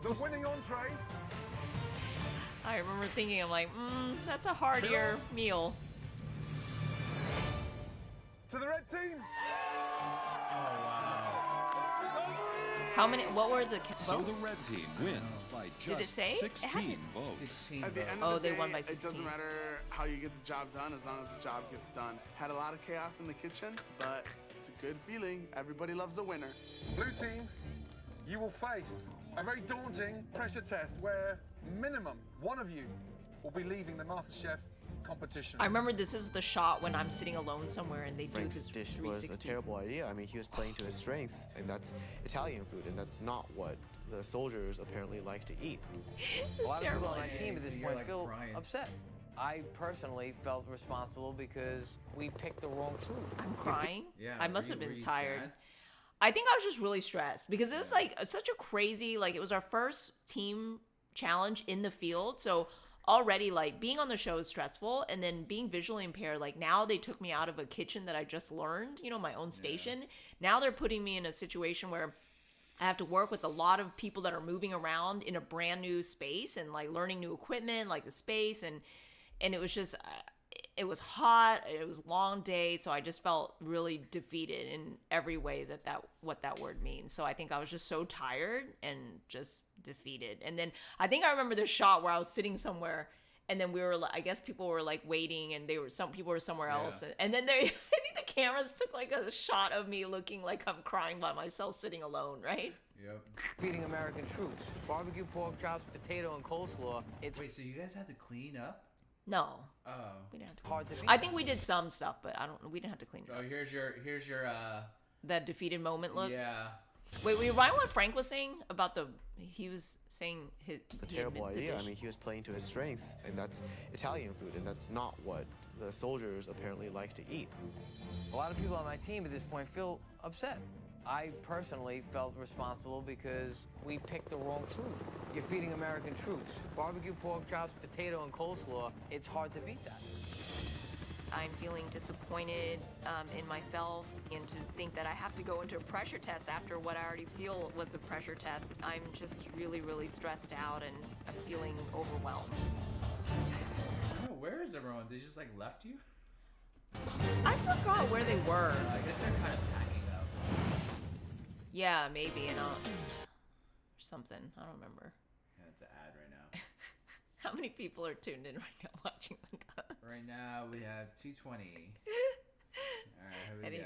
The winning entree. I remember thinking, I'm like, that's a heartier meal. To the red team. How many? What were the So the votes? red team wins by Did it just say? It had to- 16 votes. 16 At the votes. end Oh, of the they day, won by it 16. doesn't matter how you get the job done as long as the job gets done. Had a lot of chaos in the kitchen, but it's a good feeling. Everybody loves a winner. Blue team, you will face a very daunting pressure test where minimum one of you will be leaving the Masterchef competition. I remember this is the shot when I'm sitting alone somewhere and they Frank's do this dish 360. was a terrible idea. I mean, he was playing to his strengths, and that's Italian food, and that's not what the soldiers apparently like to eat. A lot of people on my Yeah, team at so this you're point like feel crying. upset. I personally felt responsible because we picked the wrong food. I'm crying. Yeah, I must were have you- been were you tired. sad? I think I was just really stressed because it was like such a crazy, like it was our first team challenge in the field. So already like being on the show is stressful, and then being visually impaired, like now they took me out of a kitchen that I just learned, you know, my own station. Now they're putting me in a situation where I have to work with a lot of people that are moving around in a brand new space and like learning new equipment, like the space, and it was just it was hot, it was a long day, so I just felt really defeated in every way that what that word means. So I think I was just so tired and just defeated. And then I think I remember this shot where I was sitting somewhere, and then we were, I guess people were like waiting, and some people were somewhere else, and then I think the cameras took like a shot of me looking like I'm crying by myself, sitting alone, right? Yep. Feeding American troops. Barbecue pork chops, potato, and coleslaw. It's Wait, so you guys had to clean up? No. Oh. We didn't have to. hard to beat. I think we did some stuff, but we didn't have to clean it Oh, up. here's your That defeated moment look. Yeah. Wait, rewind what Frank was saying about he was saying A terrible idea. I mean, he was playing to his strengths, and that's Italian food, and that's not what the soldiers apparently like to eat. A lot of people on my team at this point feel upset. I personally felt responsible because we picked the wrong food. You're feeding American troops. Barbecue pork chops, potato, and coleslaw. It's hard to beat that. I'm feeling disappointed in myself, and to think that I have to go into a pressure test after what I already feel was a pressure test. I'm just really, really stressed out, and I'm feeling overwhelmed. I don't know, where is everyone? They just like left you? I forgot where they were. I guess they're kind of packing up. Yeah, maybe, and something. I don't remember. Yeah, it's an ad right now. How many people are tuned in right now watching us? Right now we have 220. All right, here we Any- go.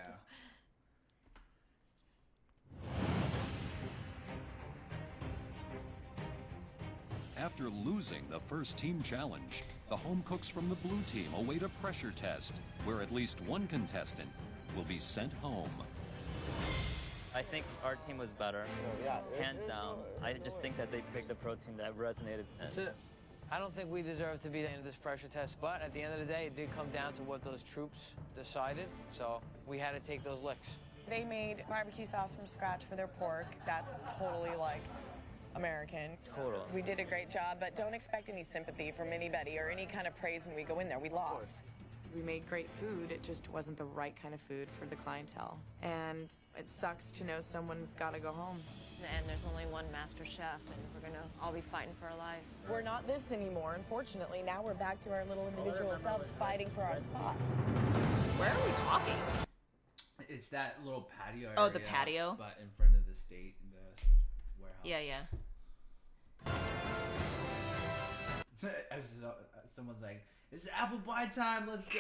After losing the first team challenge, the home cooks from the blue team await a pressure test, where at least one contestant will be sent home. I think our team was better, hands down. I just think that they picked a protein that resonated. So, I don't think we deserve to be in this pressure test, but at the end of the day, it did come down to what those troops decided, so we had to take those licks. They made barbecue sauce from scratch for their pork. That's totally like American. Total. We did a great job, but don't expect any sympathy from anybody or any kind of praise when we go in there. We lost. We made great food, it just wasn't the right kind of food for the clientele. And it sucks to know someone's gotta go home. And there's only one Masterchef, and we're gonna all be fighting for our lives. We're not this anymore, unfortunately. Now we're back to our little individual selves fighting for our spot. Where are we talking? It's that little patio area. Oh, the patio? But in front of the state, the warehouse. Yeah, yeah. Someone's like, it's apple pie time, let's go.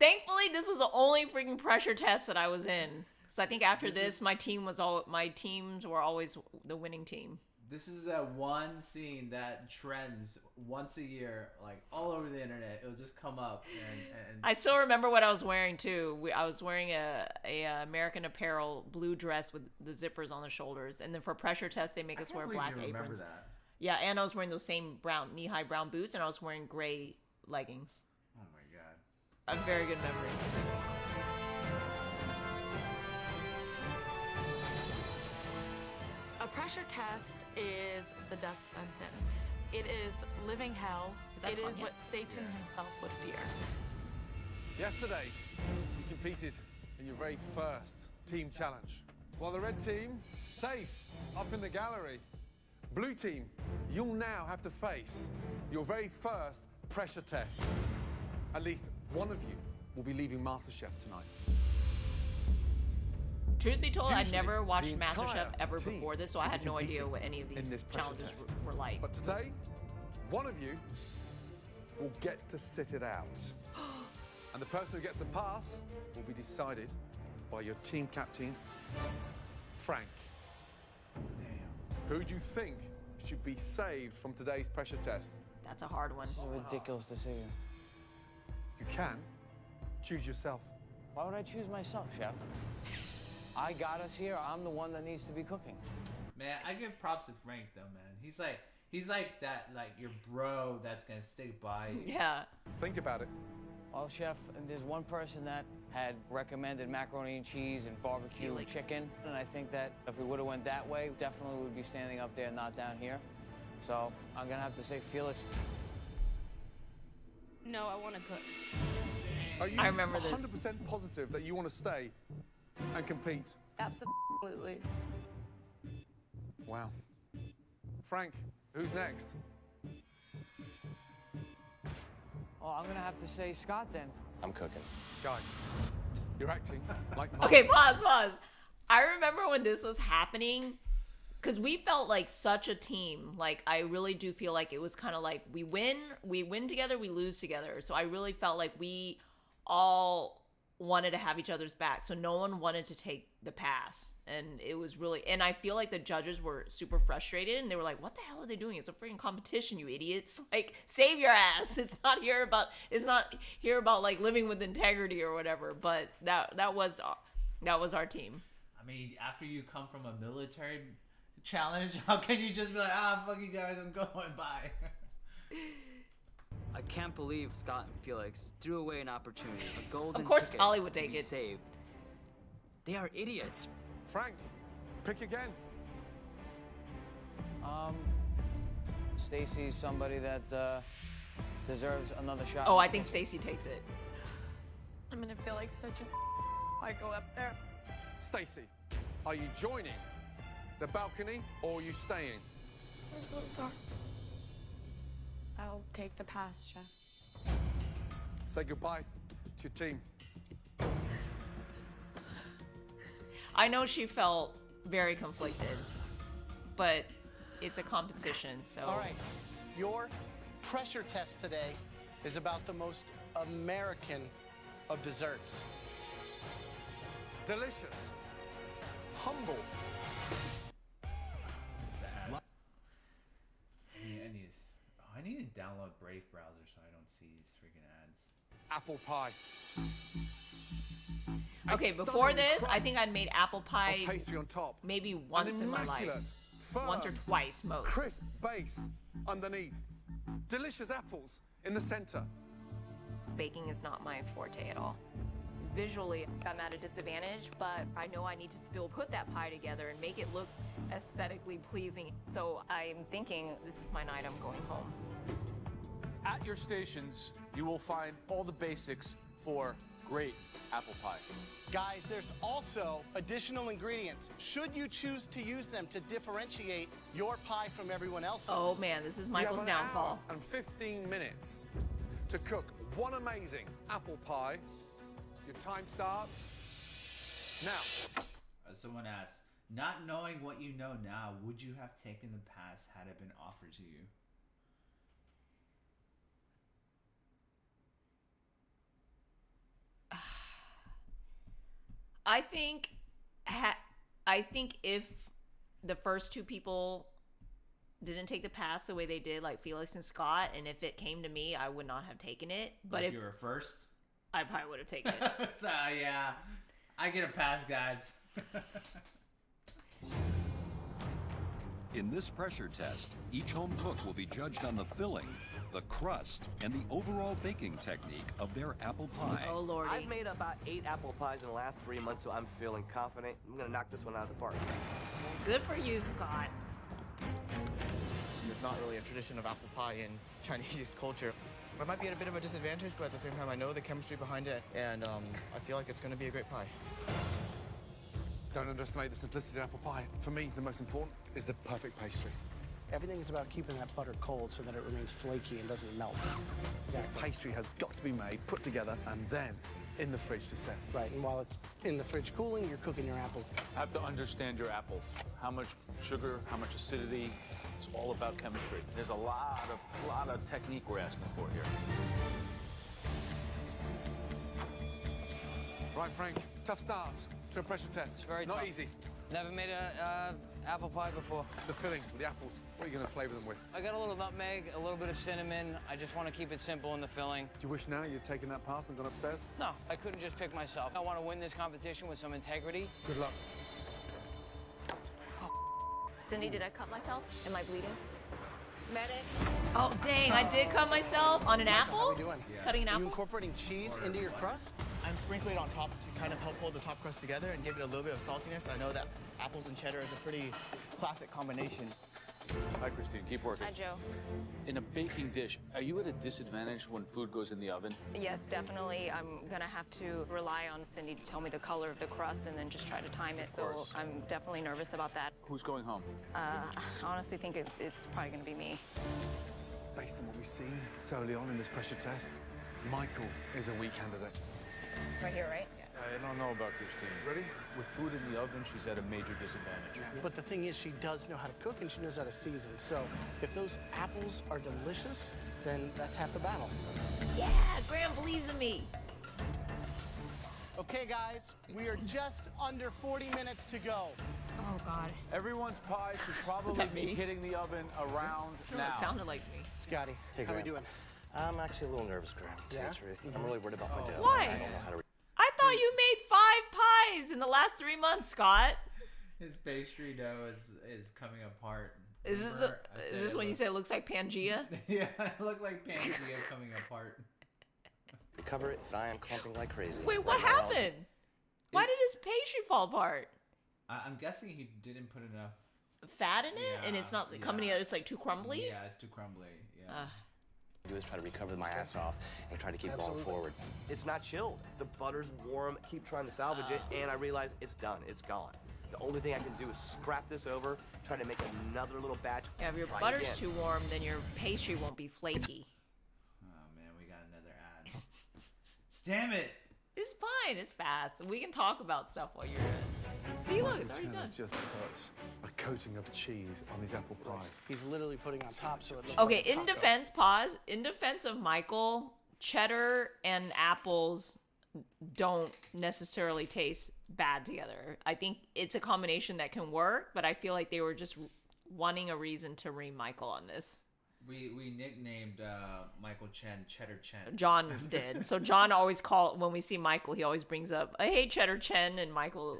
Thankfully, this was the only freaking pressure test that I was in. Because I think after this, my teams were always the winning team. This is that one scene that trends once a year, like all over the internet. It'll just come up. And I still remember what I was wearing too. I was wearing a American Apparel blue dress with the zippers on the shoulders, and then for pressure test, they make us wear black aprons. Remember that? Yeah, and I was wearing those same brown knee-high brown boots, and I was wearing gray leggings. Oh my god! A very good memory. A pressure test is the death sentence. It is living hell. It is what Satan himself would fear. Yesterday, you competed in your very first team challenge. While the red team, safe, up in the gallery. Blue team, you'll now have to face your very first pressure test. At least one of you will be leaving Masterchef tonight. Truth be told, I'd Usually, never watched the entire Masterchef ever team before this, so I had no idea competed what any of in these this pressure challenges test. were like. But today, one of you will get to sit it out. And the person who gets a pass will be decided by your team captain, Frank. Who do you think should be saved from today's pressure test? That's a hard one. This is a ridiculous decision. You can choose yourself. Why would I choose myself, Chef? I got us here. I'm the one that needs to be cooking. Man, I give props to Frank though, man. He's like that, like your bro that's gonna stick by you. Yeah. Think about it. Well, Chef, there's one person that had recommended macaroni and cheese and barbecue Felix. chicken, and I think that if we would have went that way, definitely would be standing up there, not down here. So I'm gonna have to say Felix. No, I want to cook. Are you I remember this. 100% positive that you want to stay and compete? Absolutely. Wow. Frank, who's next? Oh, I'm gonna have to say Scott then. I'm cooking. Guys, you're acting like Okay, pause. I remember when this was happening, because we felt like such a team. Like, I really do feel like it was kind of like we win together, we lose together. So I really felt like we all wanted to have each other's back. So no one wanted to take the pass. And it was really, and I feel like the judges were super frustrated and they were like, what the hell are they doing? It's a freaking competition, you idiots. Like, save your ass. It's not here about like living with integrity or whatever. But that was our team. I mean, after you come from a military challenge, how can you just be like, fuck you guys, I'm going, bye. I can't believe Scott and Felix threw away an opportunity, a golden Of course ticket Tolly would to take be it. saved. They are idiots. Frank, pick again. Stacy's somebody that deserves another shot. Oh, I think Stacy takes it. I'm gonna feel like such a I go up there. Stacy, are you joining the balcony or are you staying? I'm so sorry. I'll take the pass, Chef. Say goodbye to your team. I know she felt very conflicted, but it's a competition, so. All right, your pressure test today is about the most American of desserts. Delicious. Humble. download Brave browser so I don't see these freaking ads. Apple pie. Okay, before this, I think I'd made apple pie pastry on top. maybe once in my life. Once or twice, most. Crisp base underneath. Delicious apples in the center. Baking is not my forte at all. Visually, I'm at a disadvantage, but I know I need to still put that pie together and make it look aesthetically pleasing. So I'm thinking this is my night, I'm going home. At your stations, you will find all the basics for great apple pie. Guys, there's also additional ingredients. Should you choose to use them to differentiate your pie from everyone else's? Oh man, this is Michael's You have an downfall. hour and 15 minutes to cook one amazing apple pie. Your time starts now. Someone asked, not knowing what you know now, would you have taken the pass had it been offered to you? I think if the first two people didn't take the pass the way they did, like Felix and Scott, and if it came to me, I would not have taken it. But if you were first, I probably would have taken it. So yeah, I get a pass, guys. In this pressure test, each home cook will be judged on the filling, the crust, and the overall baking technique of their apple pie. Oh, Lordy. I've made about 8 apple pies in the last 3 months, so I'm feeling confident. I'm going to knock this one out of the park. Good for you, Scott. There's not really a tradition of apple pie in Chinese culture. I might be at a bit of a disadvantage, but at the same time, I know the chemistry behind it, and I feel like it's going to be a great pie. Don't underestimate the simplicity of apple pie. For me, the most important is the perfect pastry. Everything is about keeping that butter cold so that it remains flaky and doesn't melt. Exactly. The pastry has got to be made, put together, and then in the fridge to set. Right, and while it's in the fridge cooling, you're cooking your apples. I have to understand your apples. How much sugar, how much acidity. It's all about chemistry. There's a lot of technique we're asking for here. Right, Frank, tough start to a pressure test. It's very Not tough. easy. Never made a apple pie before. The filling with the apples, what are you going to flavor them with? I got a little nutmeg, a little bit of cinnamon. I just want to keep it simple in the filling. Do you wish now you'd taken that pass and gone upstairs? No, I couldn't just pick myself. I want to win this competition with some integrity. Good luck. Cindy, did I cut myself? Am I bleeding? Medic. Oh, dang, I did cut myself on an apple? How are we doing? Cutting an Are you apple? incorporating cheese into your crust? I'm sprinkling it on top to kind of help hold the top crust together and give it a little bit of saltiness. I know that apples and cheddar is a pretty classic combination. Hi, Christine. Keep working. Hi, Joe. In a baking dish, are you at a disadvantage when food goes in the oven? Yes, definitely. I'm gonna have to rely on Cindy to tell me the color of the crust and then just try to time it. So course. I'm definitely nervous about that. Who's going home? I honestly think it's probably gonna be me. Based on what we've seen so early on in this pressure test, Michael is a weak candidate. Right here, right? I don't know about Christine. Ready? With food in the oven, she's at a major disadvantage. But the thing is, she does know how to cook and she knows how to season. So if those apples are delicious, then that's half the battle. Yeah, Graham believes in me. Okay, guys, we are just under 40 minutes to go. Oh, God. Everyone's pie should probably that be me? hitting the oven around No, now. it sounded like me. Scotty, Hey, how are we Graham. doing? I'm actually a little nervous, Graham, to tell you Yeah? the truth. I'm really worried about my dough. Why? I don't know how to... I thought you made 5 pies in the last 3 months, Scott. His pastry dough is coming apart. Is this, Remember? I said is this it when you looked- say it looks like Pangea? Yeah, it looked like Pangea coming apart. Recover it, but I am clumping like crazy. Wait, what Right now, happened? Why did his pastry fall apart? I'm guessing he didn't put enough. Fat in it, and it's not Yeah, coming together. It's like too crumbly. Yeah, it's too crumbly. Yeah. do is try to recover my ass off and try to keep going forward. It's not chilled. The butter's warm. Keep trying to salvage it, and I realize it's done. It's gone. The only thing I can do is scrap this over, try to make another little batch. Yeah, if your try butter's again. too warm, then your pastry won't be flaky. Oh man, we got another ad. Damn it! It's fine. It's fast. We can talk about stuff while you're. See, look, it's already done. Turner's just put a coating of cheese on his apple pie. He's literally putting on top so it looks Okay, like a in taco. defense, pause. In defense of Michael, cheddar and apples don't necessarily taste bad together. I think it's a combination that can work, but I feel like they were just wanting a reason to ream Michael on this. We nicknamed Michael Chen Cheddar Chen. John did. So John always when we see Michael, he always brings up, hey, Cheddar Chen, and Michael,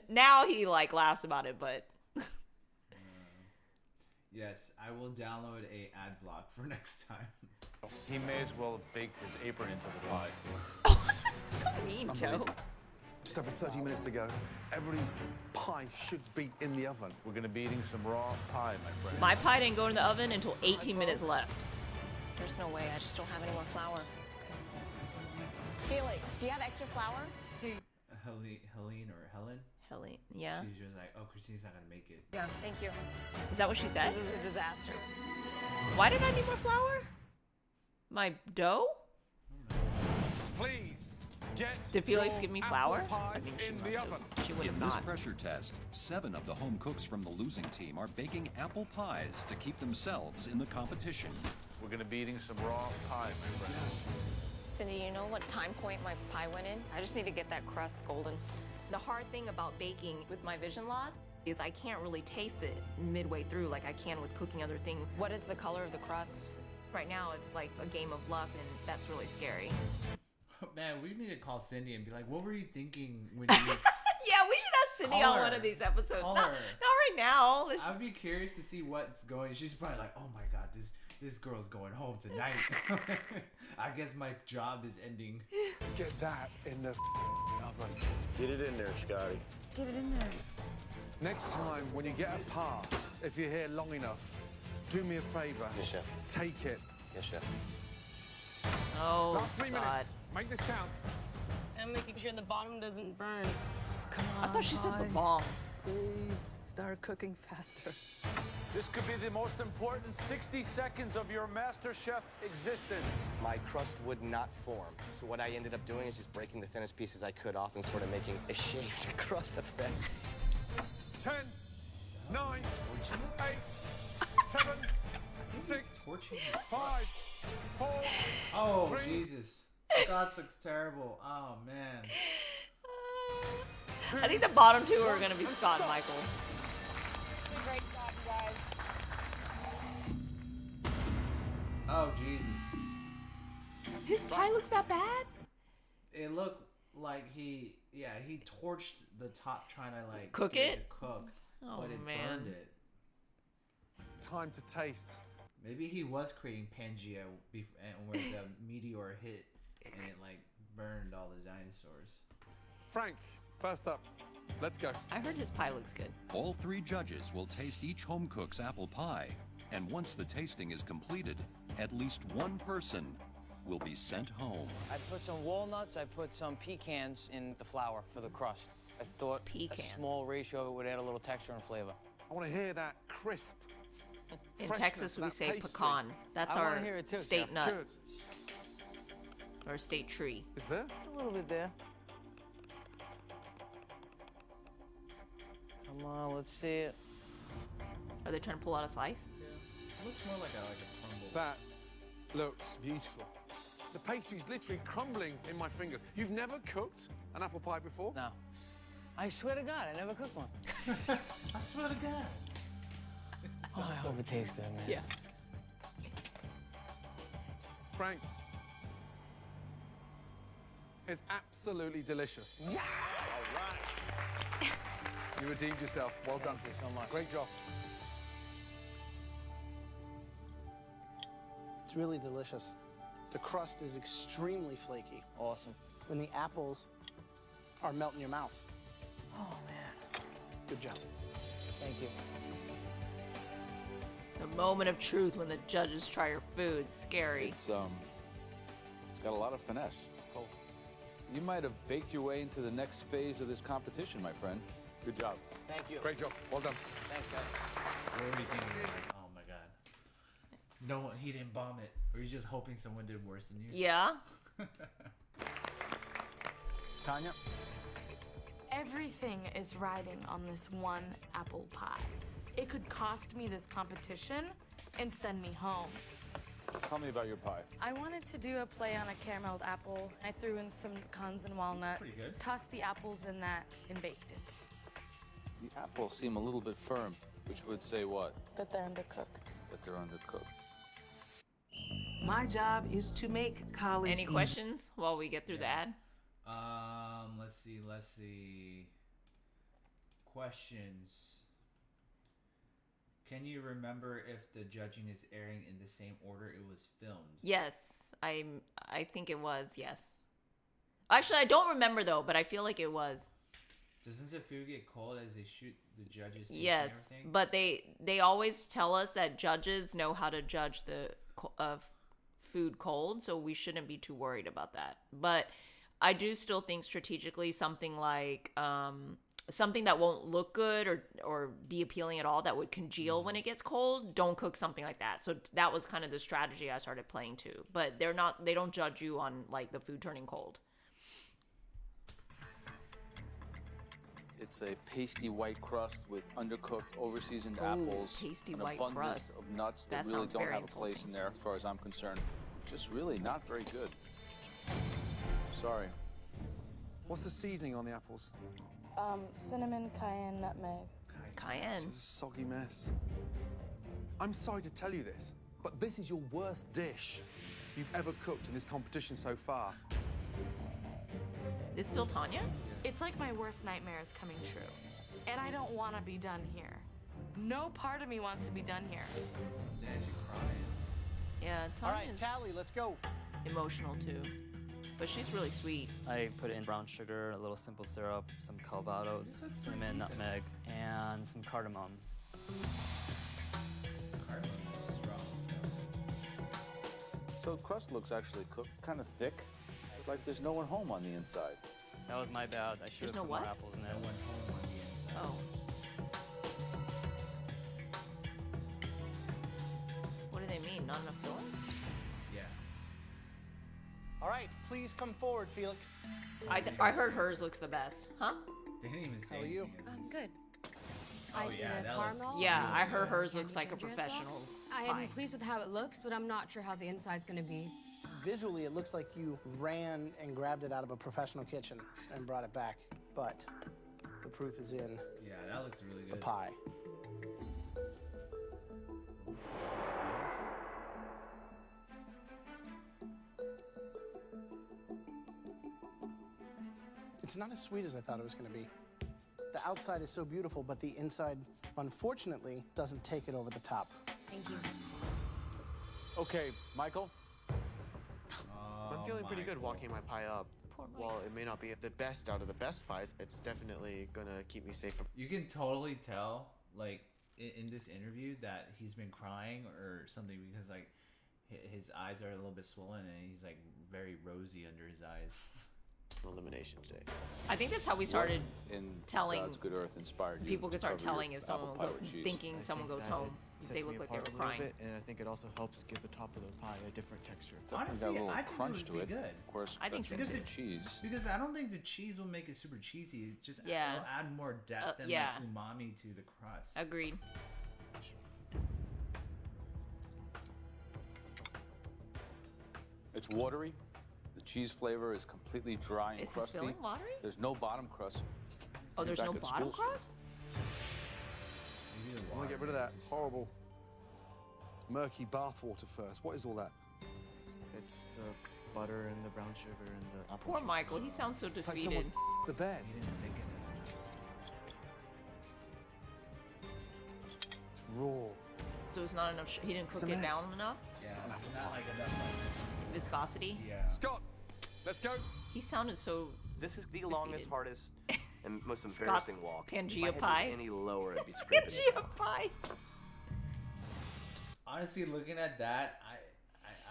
now he like laughs about it, but. Yes, I will download a ad block for next time. He may as well have baked his apron into the pie. So mean, Joe. Just over 30 minutes to go. Everybody's pie should be in the oven. We're gonna be eating some raw pie, my friend. My pie didn't go in the oven until 18 minutes left. There's no way. I just don't have any more flour. Felix, do you have extra flour? Helene or Helen? Helen, yeah. She's just like, oh, Christine's not gonna make it. Yeah, thank you. Is that what she said? This is a disaster. Why did I need more flour? My dough? Please get. Did Felix give me flour? I mean, she would have In this not. pressure test, 7 of the home cooks from the losing team are baking apple pies to keep themselves in the competition. We're gonna be eating some raw pie, my friend. Cindy, you know what time point my pie went in? I just need to get that crust golden. The hard thing about baking with my vision loss is I can't really taste it midway through like I can with cooking other things. What is the color of the crust? Right now, it's like a game of luck, and that's really scary. Man, we need to call Cindy and be like, what were you thinking when you... Yeah, we should have Cindy on one of these episodes. Not right now. I'd be curious to see what's going. She's probably like, oh my god, this girl's going home tonight. I guess my job is ending. Get that in the oven. Get it in there, Scotty. Get it in there. Next time when you get a pass, if you're here long enough, do me a favor. Yes, chef. Take it. Yes, chef. Oh, Last 3 Scott. minutes. Make this count. I'm making sure the bottom doesn't burn. Come on, I thought she said the bomb. Please, start cooking faster. This could be the most important 60 seconds of your Masterchef existence. My crust would not form. So what I ended up doing is just breaking the thinnest pieces I could off and sort of making a shaved crust effect. 10, 9, 8, 7, 6, 5, 4, Oh, 3, Jesus. God looks terrible. Oh, man. I think the bottom two are going to be Scott and Michael. It's a great job, you guys. Oh, Jesus. His pie looks that bad? It looked like he torched the top trying to like Cook get it? to cook, Oh, but it man. burned it. Time to taste. Maybe he was creating Pangea where the meteor hit and it like burned all the dinosaurs. Frank, first up. Let's go. I heard his pie looks good. All 3 judges will taste each home cook's apple pie, and once the tasting is completed, at least one person will be sent home. I put some walnuts, I put some pecans in the flour for the crust. I thought Pecans. a small ratio of it would add a little texture and flavor. I want to hear that crisp. In freshness, Texas, we that say pastry. pecan. That's I our wanna hear it too, state Chef. nut Good. or state tree. Is there? It's a little bit there. Come on, let's see it. Are they trying to pull out a slice? It looks more like a crumble. That looks beautiful. The pastry's literally crumbling in my fingers. You've never cooked an apple pie before? No. I swear to God, I never cooked one. I swear to God. Oh, I hope it tastes good, man. Yeah. Frank, it's absolutely delicious. Yeah. You redeemed yourself. Well done. Thank you so much. Great job. It's really delicious. The crust is extremely flaky. Awesome. When the apples are melting in your mouth. Oh, man. Good job. Thank you. The moment of truth when the judges try your food. Scary. It's got a lot of finesse. Cool. You might have baked your way into the next phase of this competition, my friend. Good job. Thank you. Great job. Well done. Thanks, guys. What were you thinking? Like, oh my God. No, he didn't bomb it. Or you just hoping someone did worse than you? Yeah. Tanya? Everything is riding on this one apple pie. It could cost me this competition and send me home. Tell me about your pie. I wanted to do a play on a carameled apple. I threw in some pecans and walnuts, Pretty good. tossed the apples in that, and baked it. The apples seem a little bit firm, which would say what? But they're undercooked. That they're undercooked. My job is to make college Any easy. questions while we get through the ad? Let's see. Questions. Can you remember if the judging is airing in the same order it was filmed? Yes, I think it was. Yes. Actually, I don't remember though, but I feel like it was. Doesn't the food get cold as they shoot the judges? Yes, everything? but they always tell us that judges know how to judge the food cold, so we shouldn't be too worried about that. But I do still think strategically something like something that won't look good or be appealing at all, that would congeal when it gets cold, don't cook something like that. So that was kind of the strategy I started playing too. But they don't judge you on like the food turning cold. It's a pasty white crust with undercooked, overseasoned Ooh, apples, pasty an white abundance crust. of nuts that That really sounds don't very have a place insulting. in there, as far as I'm concerned. Just really not very good. Sorry. What's the seasoning on the apples? Cinnamon, cayenne, nutmeg. Cayenne. This is a soggy mess. I'm sorry to tell you this, but this is your worst dish you've ever cooked in this competition so far. Is still Tanya? It's like my worst nightmare is coming true. And I don't want to be done here. No part of me wants to be done here. Yeah, All right, Tanya's Tally, let's go. emotional too. But she's really sweet. I put in brown sugar, a little simple syrup, some calvados, cinnamon, nutmeg, and some cardamom. So the crust looks actually cooked. It's kind of thick, like there's no one home on the inside. That was my bad. I should There's have no put what? more apples in there. Oh. What do they mean? Not enough filling? Yeah. All right, please come forward, Felix. I heard hers looks the best. Huh? They didn't even say How are you? anything. I'm good. Oh, I did yeah, a that looks caramel. Yeah, I and heard a hers candy looks like a ginger as well. professional's I pie. am pleased with how it looks, but I'm not sure how the inside's going to be. Visually, it looks like you ran and grabbed it out of a professional kitchen and brought it back, but the proof is in Yeah, that looks really the good. pie. It's not as sweet as I thought it was going to be. The outside is so beautiful, but the inside, unfortunately, doesn't take it over the top. Thank you. Okay, Michael? I'm feeling pretty good walking my pie up. Poor Mike. While it may not be the best out of the best pies, it's definitely gonna keep me safe from. You can totally tell, like, in this interview that he's been crying or something because, like, his eyes are a little bit swollen and he's, like, very rosy under his eyes. Elimination today. I think that's how we started In telling God's good earth inspired you people to could start cover your telling if someone apple pie go, with cheese. thinking someone goes home if they look like they were crying. And I think it also helps give the top of the pie a different texture. Definitely Honestly, got a little I think crunch it to would it. be good. Of course, I think that's so, the too. cheese. Because I don't think the cheese will make it super cheesy. It just Yeah. it'll add more depth and yeah. like umami to the crust. Agreed. It's watery. The cheese flavor is completely dry and Is this crusty. filling watery? There's no bottom crust. Oh, there's Back no at bottom school, crust? I want to get rid of that horrible, murky bathwater first. What is all that? It's the butter and the brown sugar and the apple Poor juice. Michael, he sounds so It's like defeated. someone's the bed. It's raw. So it's not enough. He didn't cook It's a it mess. down enough. Yeah, not like enough. Viscosity. Yeah. Scott, let's go. He sounded so. This is the longest, hardest, and most Scott's embarrassing walk. Pangea If my head pie. was any lower, I'd be scraping it Pangea down. pie. Honestly, looking at that,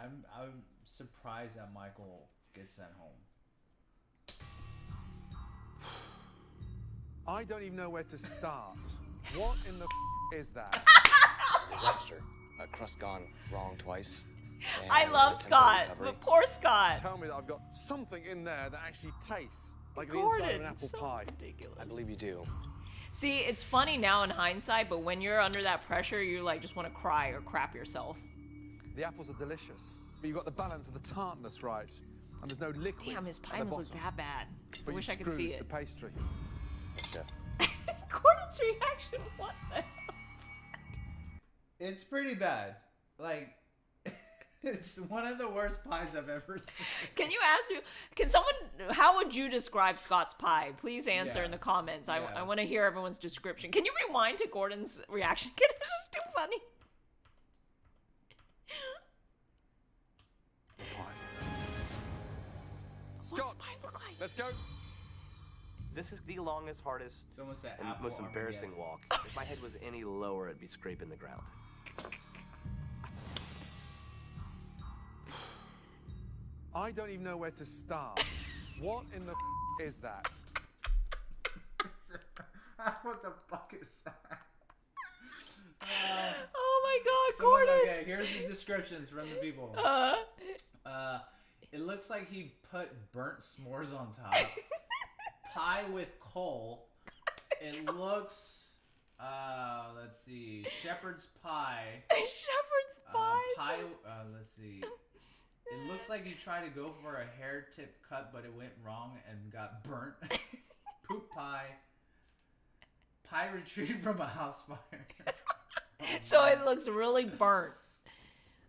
I'm surprised that Michael gets sent home. I don't even know where to start. What in the is that? Disaster. Crust gone wrong twice. and I love temporary Scott, recovery. but poor Scott. Tell me that I've got something in there that actually tastes like the Gordon, inside of an it's apple so pie. ridiculous. I believe you do. See, it's funny now in hindsight, but when you're under that pressure, you like just want to cry or crap yourself. The apples are delicious, but you've got the balance of the tartness right, and there's no liquid. Damn, his at pie the must look bottom. that bad. I But you wish I could screwed see the it. pastry. Chef. Gordon's reaction, what the hell? It's pretty bad. Like, It's one of the worst pies I've ever seen. How would you describe Scott's pie? Please answer Yeah. in the comments. Yeah. I want to hear everyone's description. Can you rewind to Gordon's reaction? It's just too funny. Scott, let's go. This is the longest, hardest, Someone said and apple most embarrassing walk. If my head was any lower, it'd be scraping the ground. I don't even know where to start. What in the is that? What the fuck is that? Oh my God, Someone- Gordon. Okay, here's the descriptions from the people. It looks like he put burnt s'mores on top. Pie with coal. It looks, let's see, shepherd's pie. Shepherd's pie. Let's see. It looks like he tried to go for a hair tip cut, but it went wrong and got burnt. Poop pie. Pie retrieved from a house fire. So it looks really burnt.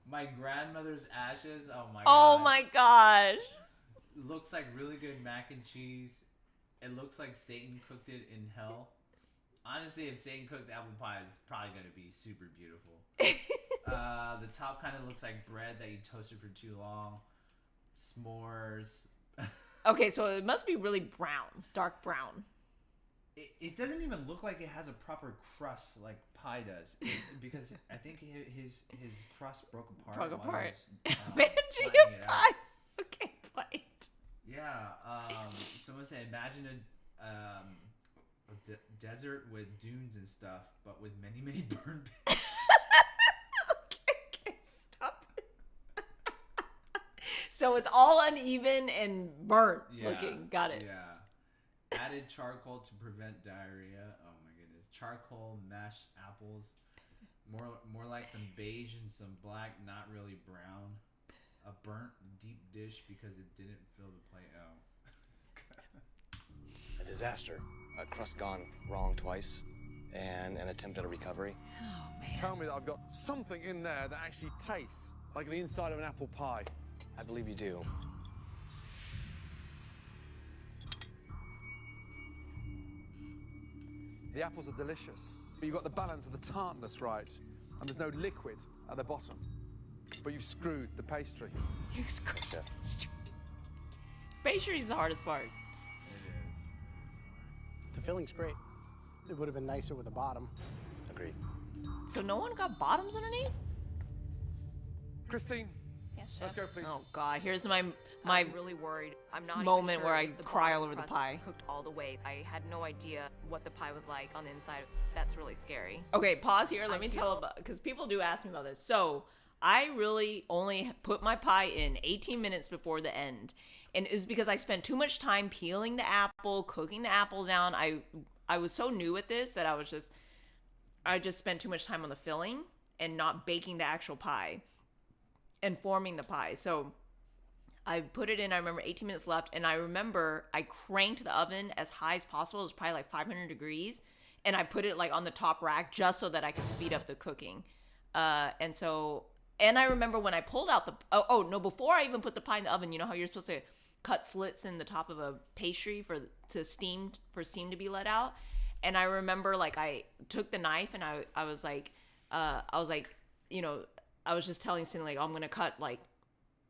My grandmother's ashes. Oh my god. Oh my gosh. Looks like really good mac and cheese. It looks like Satan cooked it in hell. Honestly, if Satan cooked apple pie, it's probably going to be super beautiful. The top kind of looks like bread that you toasted for too long. S'mores. Okay, so it must be really brown, dark brown. It doesn't even look like it has a proper crust like pie does. Because I think his crust broke apart. Broke while apart. he was, Imagine flattening a it out. pie. Okay, plate. Yeah. Someone said, imagine a desert with dunes and stuff, but with many, many burn pits. Okay, stop it. So it's all uneven and burnt looking. Got it. Yeah. Added charcoal to prevent diarrhea. Oh my goodness. Charcoal, mashed apples. More like some beige and some black, not really brown. A burnt deep dish because it didn't fill the plate. Oh. A disaster. A crust gone wrong twice, and an attempt at a recovery. Oh man. Tell me that I've got something in there that actually tastes like the inside of an apple pie. I believe you do. The apples are delicious, but you've got the balance of the tartness right, and there's no liquid at the bottom. But you've screwed the pastry. You screwed the pastry. Pastry's the hardest part. The filling's great. It would have been nicer with a bottom. Agreed. So no one got bottoms underneath? Christine, yes, let's go, please. Oh God, here's my I'm really worried. I'm not moment even sure where I the cry bottom all over the crust pie. Cooked all the way. I had no idea what the pie was like on the inside. That's really scary. Okay, pause here. Let me tell about, because people do ask me about this. So I really only put my pie in 18 minutes before the end. And it was because I spent too much time peeling the apple, cooking the apple down. I was so new at this that I just spent too much time on the filling and not baking the actual pie and forming the pie. So I put it in, I remember 18 minutes left, and I remember I cranked the oven as high as possible. It was probably like 500 degrees, and I put it like on the top rack just so that I could speed up the cooking. And I remember when I pulled out before I even put the pie in the oven, you know how you're supposed to cut slits in the top of a pastry for steam to be let out? And I remember like I took the knife and I was like, you know, I was just telling Cindy like, I'm going to cut like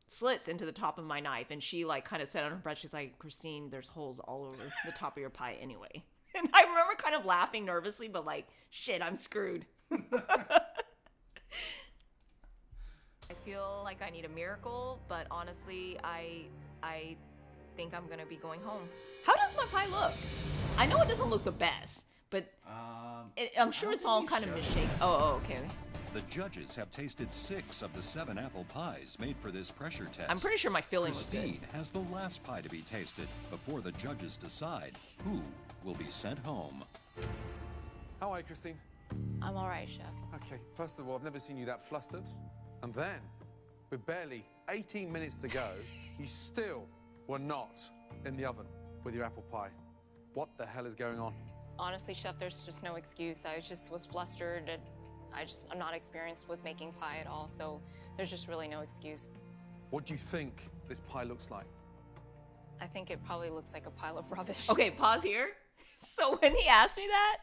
slits into the top of my knife. And she like kind of said on her breath, she's like, Christine, there's holes all over the top of your pie anyway. And I remember kind of laughing nervously, but like, shit, I'm screwed. I feel like I need a miracle, but honestly, I think I'm gonna be going home. How does my pie look? I know it doesn't look the best, but I'm sure it's all kind of misshapen. Oh, okay. The judges have tasted 6 of the 7 apple pies made for this pressure test. I'm pretty sure my filling was good. Christine has the last pie to be tasted before the judges decide who will be sent home. How are you, Christine? I'm all right, Chef. Okay, first of all, I've never seen you that flustered. And then, with barely 18 minutes to go, you still were not in the oven with your apple pie. What the hell is going on? Honestly, Chef, there's just no excuse. I was flustered and I'm not experienced with making pie at all, so there's just really no excuse. What do you think this pie looks like? I think it probably looks like a pile of rubbish. Okay, pause here. So when he asked me that,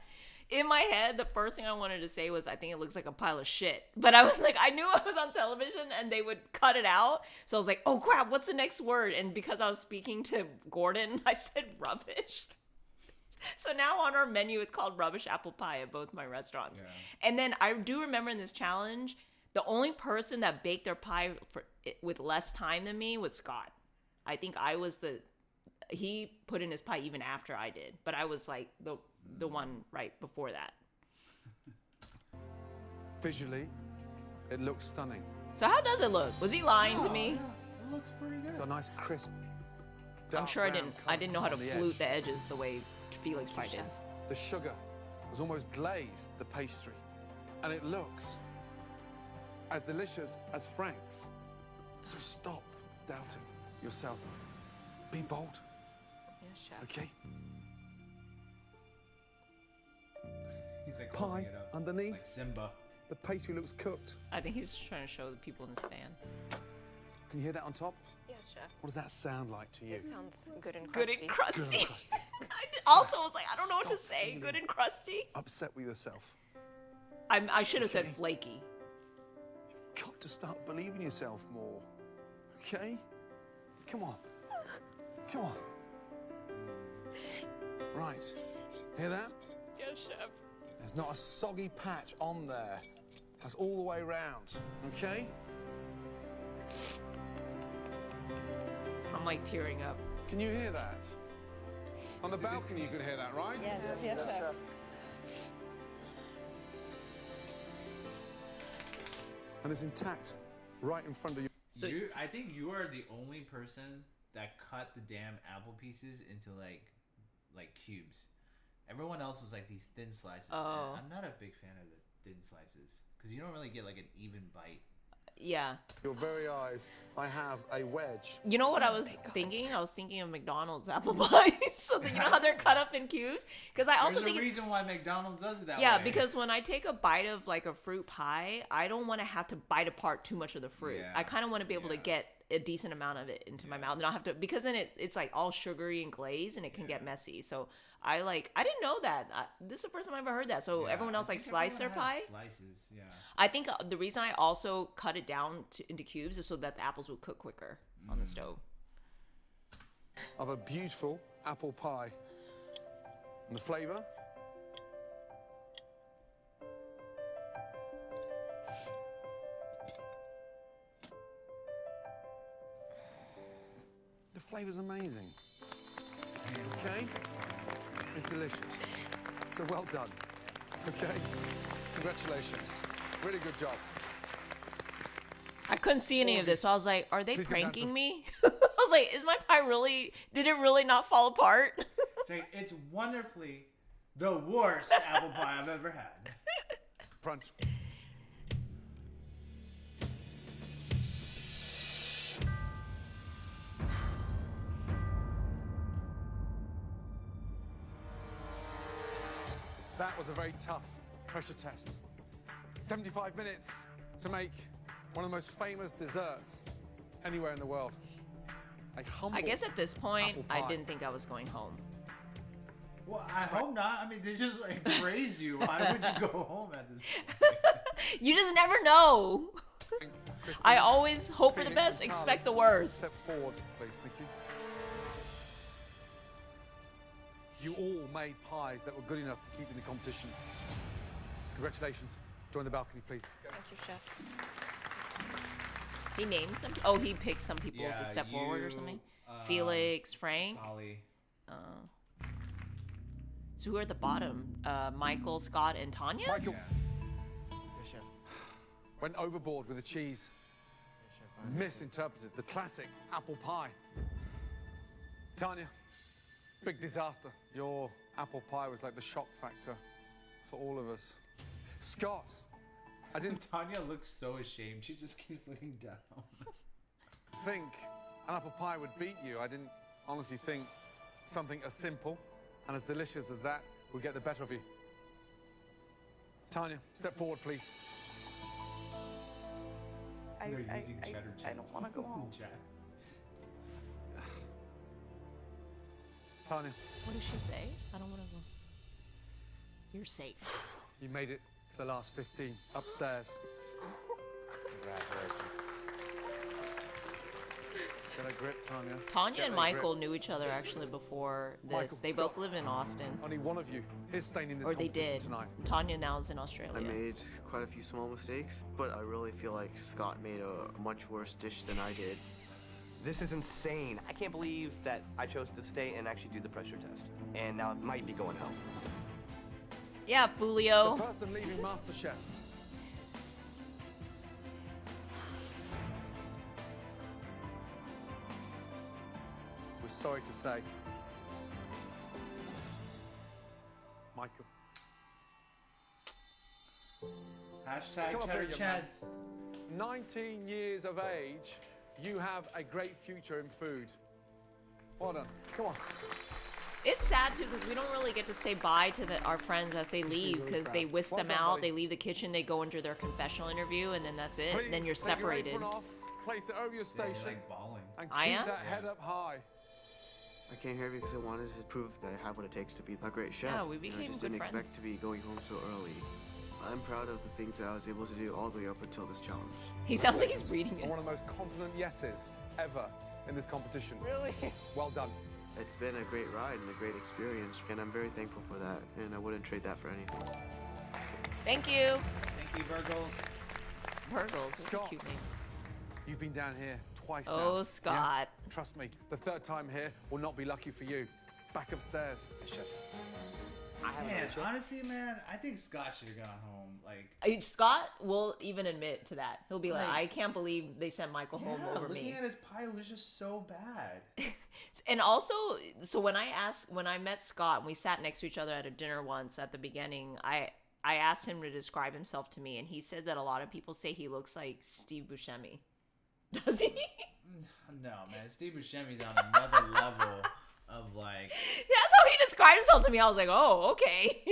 in my head, the first thing I wanted to say was, I think it looks like a pile of shit. But I was like, I knew I was on television and they would cut it out. So I was like, oh crap, what's the next word? And because I was speaking to Gordon, I said rubbish. So now on our menu, it's called rubbish apple pie at both my restaurants. Yeah. And then I do remember in this challenge, the only person that baked their pie with less time than me was Scott. I think I was he put in his pie even after I did, but I was like the one right before that. Visually, it looks stunning. So how does it look? Was he lying to me? Yeah, it looks pretty good. It's a nice crisp. I'm sure I didn't know how to flute the edges the way Felix pie did. The sugar has almost glazed the pastry, and it looks as delicious as Frank's. So stop doubting yourself. Be bold. Yes, chef. Okay? He's like pie holding it up, underneath. like Simba. The pastry looks cooked. I think he's trying to show the people in the stand. Can you hear that on top? Yes, chef. What does that sound like to you? It sounds good and Good crusty. and crusty. Good and crusty. I also was like, I don't know what to Stop say. feeling Good and crusty. Upset with yourself. I should have said flaky. You've got to start believing yourself more. Okay? Come on. Come on. Right. Hear that? Yes, chef. There's not a soggy patch on there. That's all the way round. Okay? I'm like tearing up. Can you hear that? On the balcony you can hear that, right? Yes, yes, chef. And it's intact, right in front of you. So I think you are the only person that cut the damn apple pieces into like cubes. Everyone else is like these thin slices. Oh. And I'm not a big fan of the thin slices because you don't really get like an even bite. Yeah. Your very eyes, I have a wedge. You know what I was thinking? I was thinking of McDonald's apple pies. So you know how they're cut up in cubes? Because I also think there's a reason why McDonald's does it that way. Yeah, because when I take a bite of like a fruit pie, I don't want to have to bite apart too much of the fruit. Yeah. I kind of want to be able to get a decent amount of it into my mouth, and not have to, because then it's like all sugary and glazed, and it can get messy. So I didn't know that. This is the first time I've ever heard that. So everyone else slice their pie. Slices, yeah. I think the reason I also cut it down into cubes is so that the apples will cook quicker on the stove. Of a beautiful apple pie. And the flavor. The flavor's amazing. Okay? It's delicious. So well done. Okay? Congratulations. Really good job. I couldn't see any of this, so I was like, are they pranking me? I was like, is my pie did it really not fall apart? It's wonderfully the worst apple pie I've ever had. Front. That was a very tough pressure test. 75 minutes to make one of the most famous desserts anywhere in the world. A humble I guess at this point, apple pie. I didn't think I was going home. Well, I hope not. I mean, they just praise you. Why would you go home at this point? You just never know. I always hope for the Felix best, and expect the Charlie, worst. Step forward, please. Thank you. You all made pies that were good enough to keep in the competition. Congratulations. Join the balcony, please. Thank you, chef. He named some. Oh, he picked some people to step forward or something. Felix, Frank. Holly. So who are at the bottom? Michael, Scott, and Tanya. Michael Yes, chef. went overboard with the cheese. Yes, chef. Misinterpreted the classic apple pie. Tanya, big disaster. Your apple pie was like the shock factor for all of us. Scott, I didn't Tanya looks so ashamed. She just keeps looking down. think an apple pie would beat you. I didn't honestly think something as simple and as delicious as that would get the better of you. Tanya, step forward, please. They're using cheddar cheese. I don't want to go home. Tanya, What does she say? I don't want to go. You're safe. you made it to the last 15 upstairs. Congratulations. Get a grip, Tanya. Tanya Get and a Michael grip. knew each other actually before this. Michael, They Scott. both live in Austin. Only one of you is staying in this Or they competition did. tonight. Tanya now is in Australia. I made quite a few small mistakes, but I really feel like Scott made a much worse dish than I did. This is insane. I can't believe that I chose to stay and actually do the pressure test. And now it might be going home. Yeah, Fulio. The person leaving MasterChef. We're sorry to say. Michael. Hashtag Come up cheddar here, young Chad. man. 19 years of age, you have a great future in food. Well done. Come on. It's sad too because we don't really get to say bye to our friends as they leave really because proud. they whisk Well them done, out. buddy. They leave the kitchen. They go into their confessional interview, and then that's it. Please Then you're take your separated. apron off, place it over your Yeah, you're station, like bawling. and I keep am? that head up high. I came here because I wanted to prove that I have what it takes to be a great chef. Yeah, we and became I just good didn't friends. expect to be going home so early. I'm proud of the things that I was able to do all the way up until this challenge. He sounds like he's reading And it. one of the most confident yeses ever in this competition. Really? Well done. It's been a great ride and a great experience, and I'm very thankful for that, and I wouldn't trade that for anything. Thank you. Thank you, Virgils. Virgils is a Scott. cute name. You've been down here twice now. Oh, Scott. Yeah? Trust me, the third time here will not be lucky for you. Back upstairs. Chef. Man, honestly, man, I think Scott should have gone home. Like, Scott will even admit to that. He'll be like, Like- I can't believe they sent Michael home yeah, over looking me. at his pie was just so bad. And also, so when I met Scott and we sat next to each other at a dinner once at the beginning, I asked him to describe himself to me, and he said that a lot of people say he looks like Steve Buscemi. Does he? No, man, Steve Buscemi's on another level of like. That's how he described himself to me. I was like, oh, okay.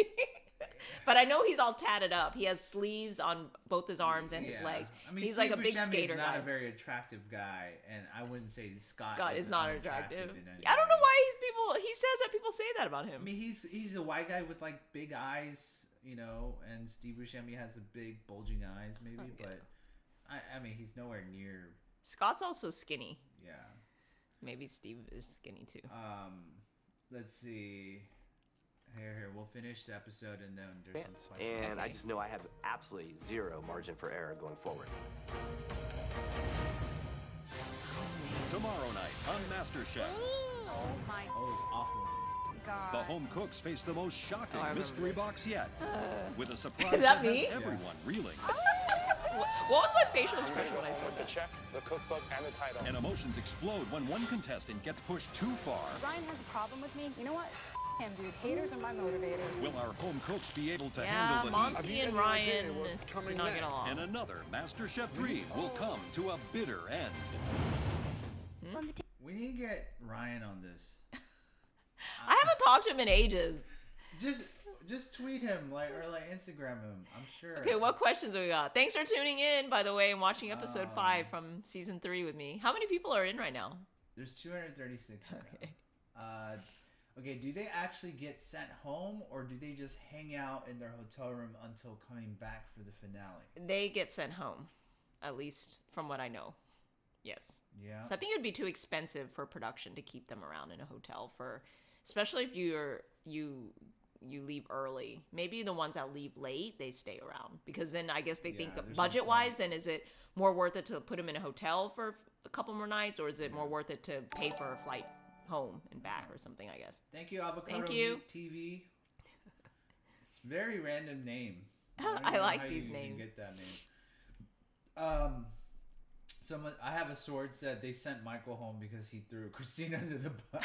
But I know he's all tatted up. He has sleeves on both his arms and his Yeah. legs. I mean, He's Steve like a big Buscemi skater is not guy. a very attractive guy, and I wouldn't say Scott Is not attractive. in any I don't know way. why he says that people say that about him. I mean, he's a white guy with like big eyes, you know, and Steve Buscemi has the big bulging eyes, maybe, but I mean, he's nowhere near. Scott's also skinny. Yeah. Maybe Steve is skinny too. Let's see. Here, we'll finish the episode and then there's some questions. And I just know I have absolutely zero margin for error going forward. Tomorrow night on Masterchef, Oh my Oh, it's awful. god. the home cooks face the most shocking I remember mystery this. box yet, with a surprise Is that that me? has everyone reeling. What was my facial expression when I said The that? check, the cookbook, and the title. And emotions explode when one contestant gets pushed too far. Ryan has a problem with me. You know what? Him, dude. Haters are my motivators. Will our home cooks be able to Yeah, handle the heat? Monty and Ryan do not get along. And another MasterChef dream will come to a bitter end. We need to get Ryan on this. I haven't talked to him in ages. Just tweet him or Instagram him. I'm sure. Okay, what questions have we got? Thanks for tuning in, by the way, and watching episode 5 from season 3 with me. How many people are in right now? There's 236. Okay. Okay, do they actually get sent home or do they just hang out in their hotel room until coming back for the finale? They get sent home, at least from what I know. Yes. Yeah. So I think it would be too expensive for production to keep them around in a hotel especially if you leave early. Maybe the ones that leave late, they stay around because then I guess they think there's no budget wise, then is it more worth it to put them in a hotel for a couple more nights, or is it more worth it to pay for a flight home and back or something, I guess. Thank you, Avocado Thank you. Meat TV. It's a very random name. I like how these you names. Get that name. I have a sword said they sent Michael home because he threw Christine under the bus.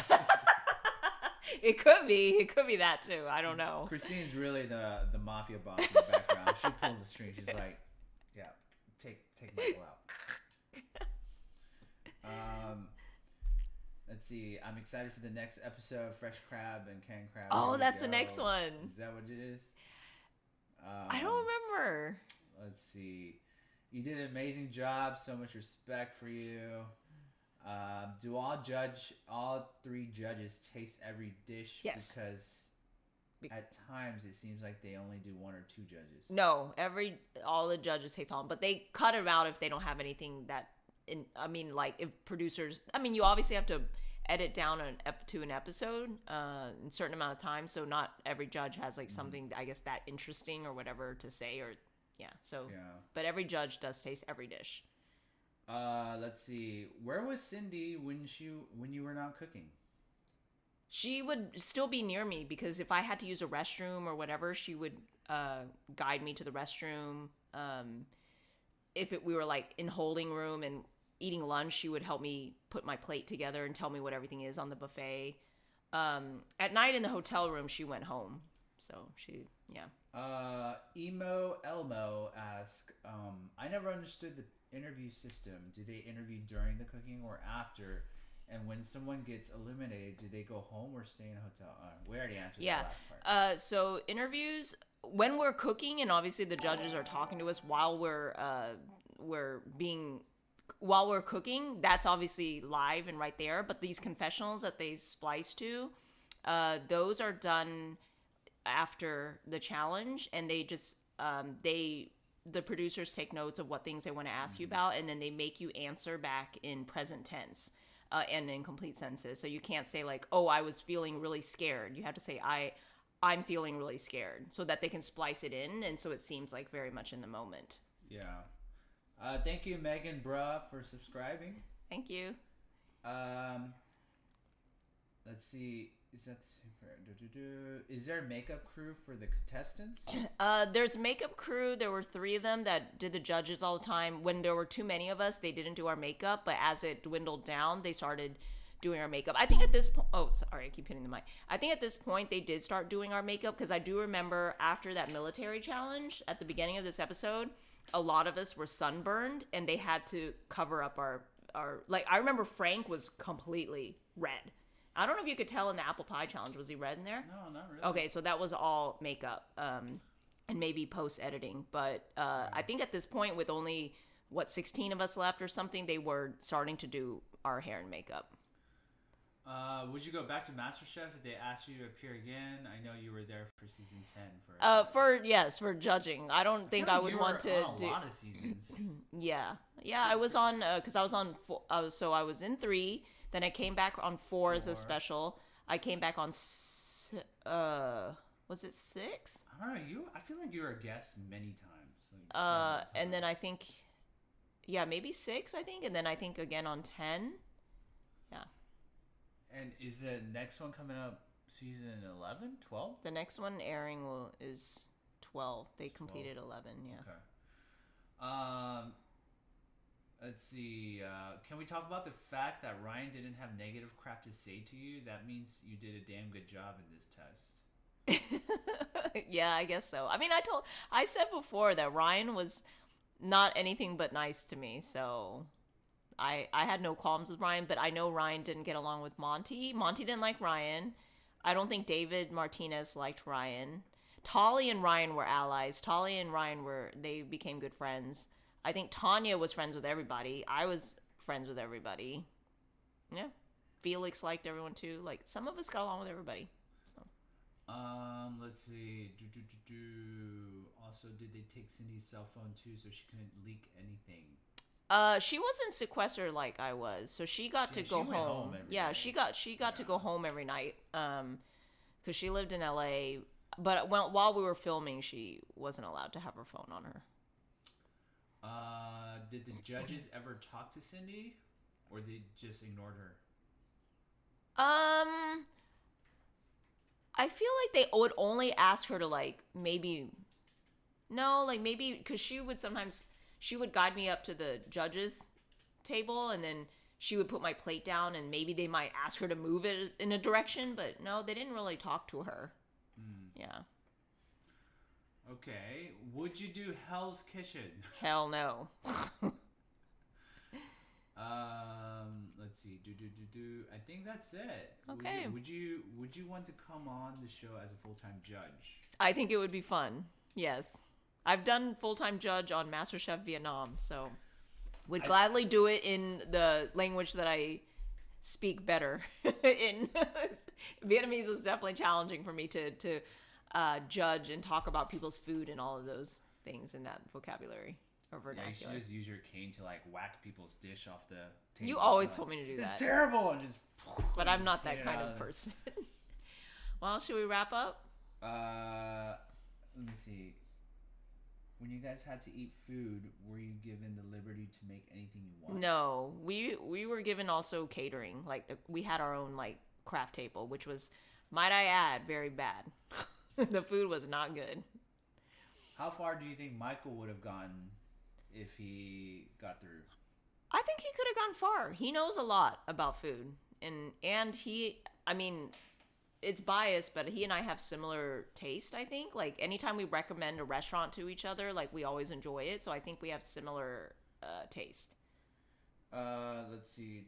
It could be that too. I don't know. Christine's really the mafia boss in the background. She pulls the string. She's like, yeah, take Michael out. Let's see. I'm excited for the next episode of Fresh Crab and Canned Crab. Oh, Here we that's the go. next one. Is that what it is? I don't remember. Let's see. You did an amazing job. So much respect for you. Do all 3 judges taste every dish? Yes. Because at times it seems like they only do 1 or 2 judges. No, all the judges taste all, but they cut it out if they don't have anything that. If producers, you obviously have to edit down to an episode in a certain amount of time, so not every judge has like something I guess that interesting or whatever to say, or but every judge does taste every dish. Let's see. Where was Cindy when you were not cooking? She would still be near me, because if I had to use a restroom or whatever, she would guide me to the restroom. If we were like in holding room and eating lunch, she would help me put my plate together and tell me what everything is on the buffet. At night in the hotel room, she went home. So Emo Elmo asked, I never understood the interview system. Do they interview during the cooking or after? And when someone gets eliminated, do they go home or stay in a hotel? We already answered the last part. So interviews, when we're cooking, and obviously the judges are talking to us while we're cooking, that's obviously live and right there. But these confessionals that they splice to, those are done after the challenge, and they just the producers take notes of what things they want to ask you about, and then they make you answer back in present tense and in complete sentences. So you can't say like, oh, I was feeling really scared. You have to say I'm feeling really scared, so that they can splice it in, and so it seems like very much in the moment. Yeah. Thank you, Megan Bruh, for subscribing. Thank you. Let's see. Is that the same for? Is there a makeup crew for the contestants? There's a makeup crew. There were 3 of them that did the judges all the time. When there were too many of us, they didn't do our makeup. But as it dwindled down, they started doing our makeup. I think at this point, oh, sorry, I keep hitting the mic. I think at this point they did start doing our makeup, because I do remember after that military challenge at the beginning of this episode, a lot of us were sunburned and they had to cover up our like, I remember Frank was completely red. I don't know if you could tell in the apple pie challenge. Was he red in there? No, not really. Okay, so that was all makeup and maybe post editing. But I think at this point, with only 16 of us left or something, they were starting to do our hair and makeup. Would you go back to Masterchef if they asked you to appear again? I know you were there for season 10 for judging. I don't think I would want to do a lot of seasons. Yeah, I was on because I was on so I was in 3. Then I came back on 4 as a special. I came back on was it 6? I don't know. I feel like you were a guest many times. And then I think, maybe 6. I think, and then I think again on 10. Yeah. And is the next one coming up season 11, 12? The next one airing is 12. They completed 11. Yeah. Okay. Let's see. Can we talk about the fact that Ryan didn't have negative crap to say to you? That means you did a damn good job in this test. Yeah, I guess so. I mean, I said before that Ryan was not anything but nice to me, so I had no qualms with Ryan. But I know Ryan didn't get along with Monty. Monty didn't like Ryan. I don't think David Martinez liked Ryan. Tolly and Ryan were allies. Tolly and Ryan they became good friends. I think Tanya was friends with everybody. I was friends with everybody. Yeah. Felix liked everyone too. Like, some of us got along with everybody. So. Let's see. Also, did they take Cindy's cell phone too, so she couldn't leak anything? She wasn't sequestered like I was, so she got to go home. She got to go home every night. Because she lived in LA, but while we were filming, she wasn't allowed to have her phone on her. Did the judges ever talk to Cindy, or they just ignored her? I feel like they would only ask her to maybe because she would guide me up to the judges table, and then she would put my plate down, and maybe they might ask her to move it in a direction, but no, they didn't really talk to her. Yeah. Okay. Would you do Hell's Kitchen? Hell no. Let's see. I think that's it. Okay. Would you want to come on the show as a full-time judge? I think it would be fun. Yes. I've done full-time judge on MasterChef Vietnam, so would gladly do it in the language that I speak better. In Vietnamese was definitely challenging for me to judge and talk about people's food and all of those things in that vocabulary or vernacular. Yeah, you should just use your cane to like whack people's dish off the table. You always told me to do that. It's terrible, and just. But I'm not that kind of person. Well, should we wrap up? Let me see. When you guys had to eat food, were you given the liberty to make anything you want? No, we were given also catering. Like we had our own like craft table, which was, might I add, very bad. The food was not good. How far do you think Michael would have gone if he got through? I think he could have gone far. He knows a lot about food, and he, I mean, it's biased, but he and I have similar taste, I think. Like, anytime we recommend a restaurant to each other, like, we always enjoy it. So I think we have similar taste. Let's see.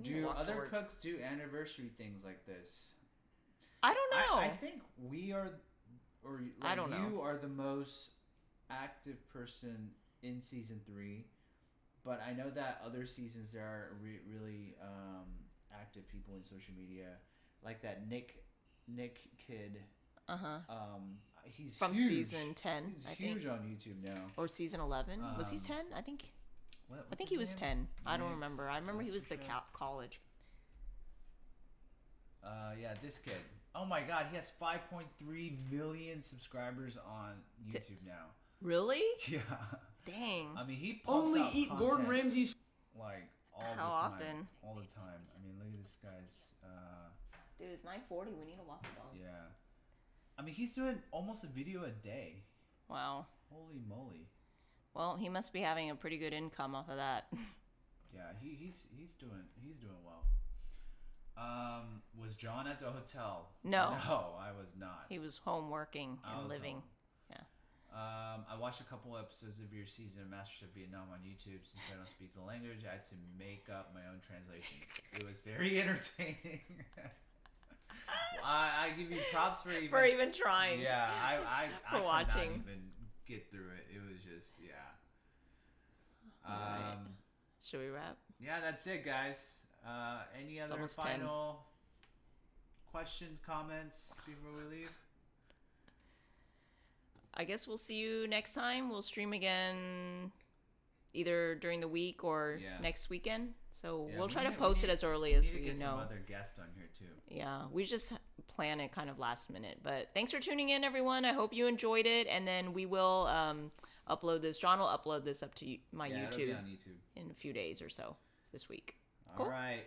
Do other cooks do anniversary things like this? I don't know. I think we are, or like I don't know. You are the most active person in season 3, but I know that other seasons there are really active people in social media, like that Nick kid. He's from huge. season 10. He's I huge think. on YouTube now. Or season 11. Was he 10? I think. I think he was 10. I don't remember. I remember he was the college. Yeah, this kid. Oh my God, he has 5.3 million subscribers on YouTube now. Really? Yeah. Dang. I mean, he pumps Only out eat content, Gordon Ramsay's. like all How the time. often? All the time. I mean, look at this guy's. Dude, it's 9:40. We need to walk the dog. Yeah. I mean, he's doing almost a video a day. Wow. Holy moly. Well, he must be having a pretty good income off of that. Yeah, he's doing well. Was John at the hotel? No. No, I was not. He was home working I and was living. home. Yeah. I watched a couple episodes of your season of Masterchef Vietnam on YouTube. Since I don't speak the language, I had to make up my own translations. It was very entertaining. I give you props for even trying. Yeah, I For watching. could not even get through it. It was just Right. Should we wrap? Yeah, that's it, guys. Any other almost 10. final questions, comments before we leave? I guess we'll see you next time. We'll stream again either during the week or next weekend. So Yeah, we'll try to we post it as early as we get know. some other guests on here too. Yeah, we just plan it kind of last minute. But thanks for tuning in, everyone. I hope you enjoyed it. And then we will upload this. John will upload this up to my It'll YouTube, be on YouTube in a few days or so this week. All right.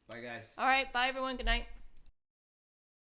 Bye, guys. All right. Bye, everyone. Good night.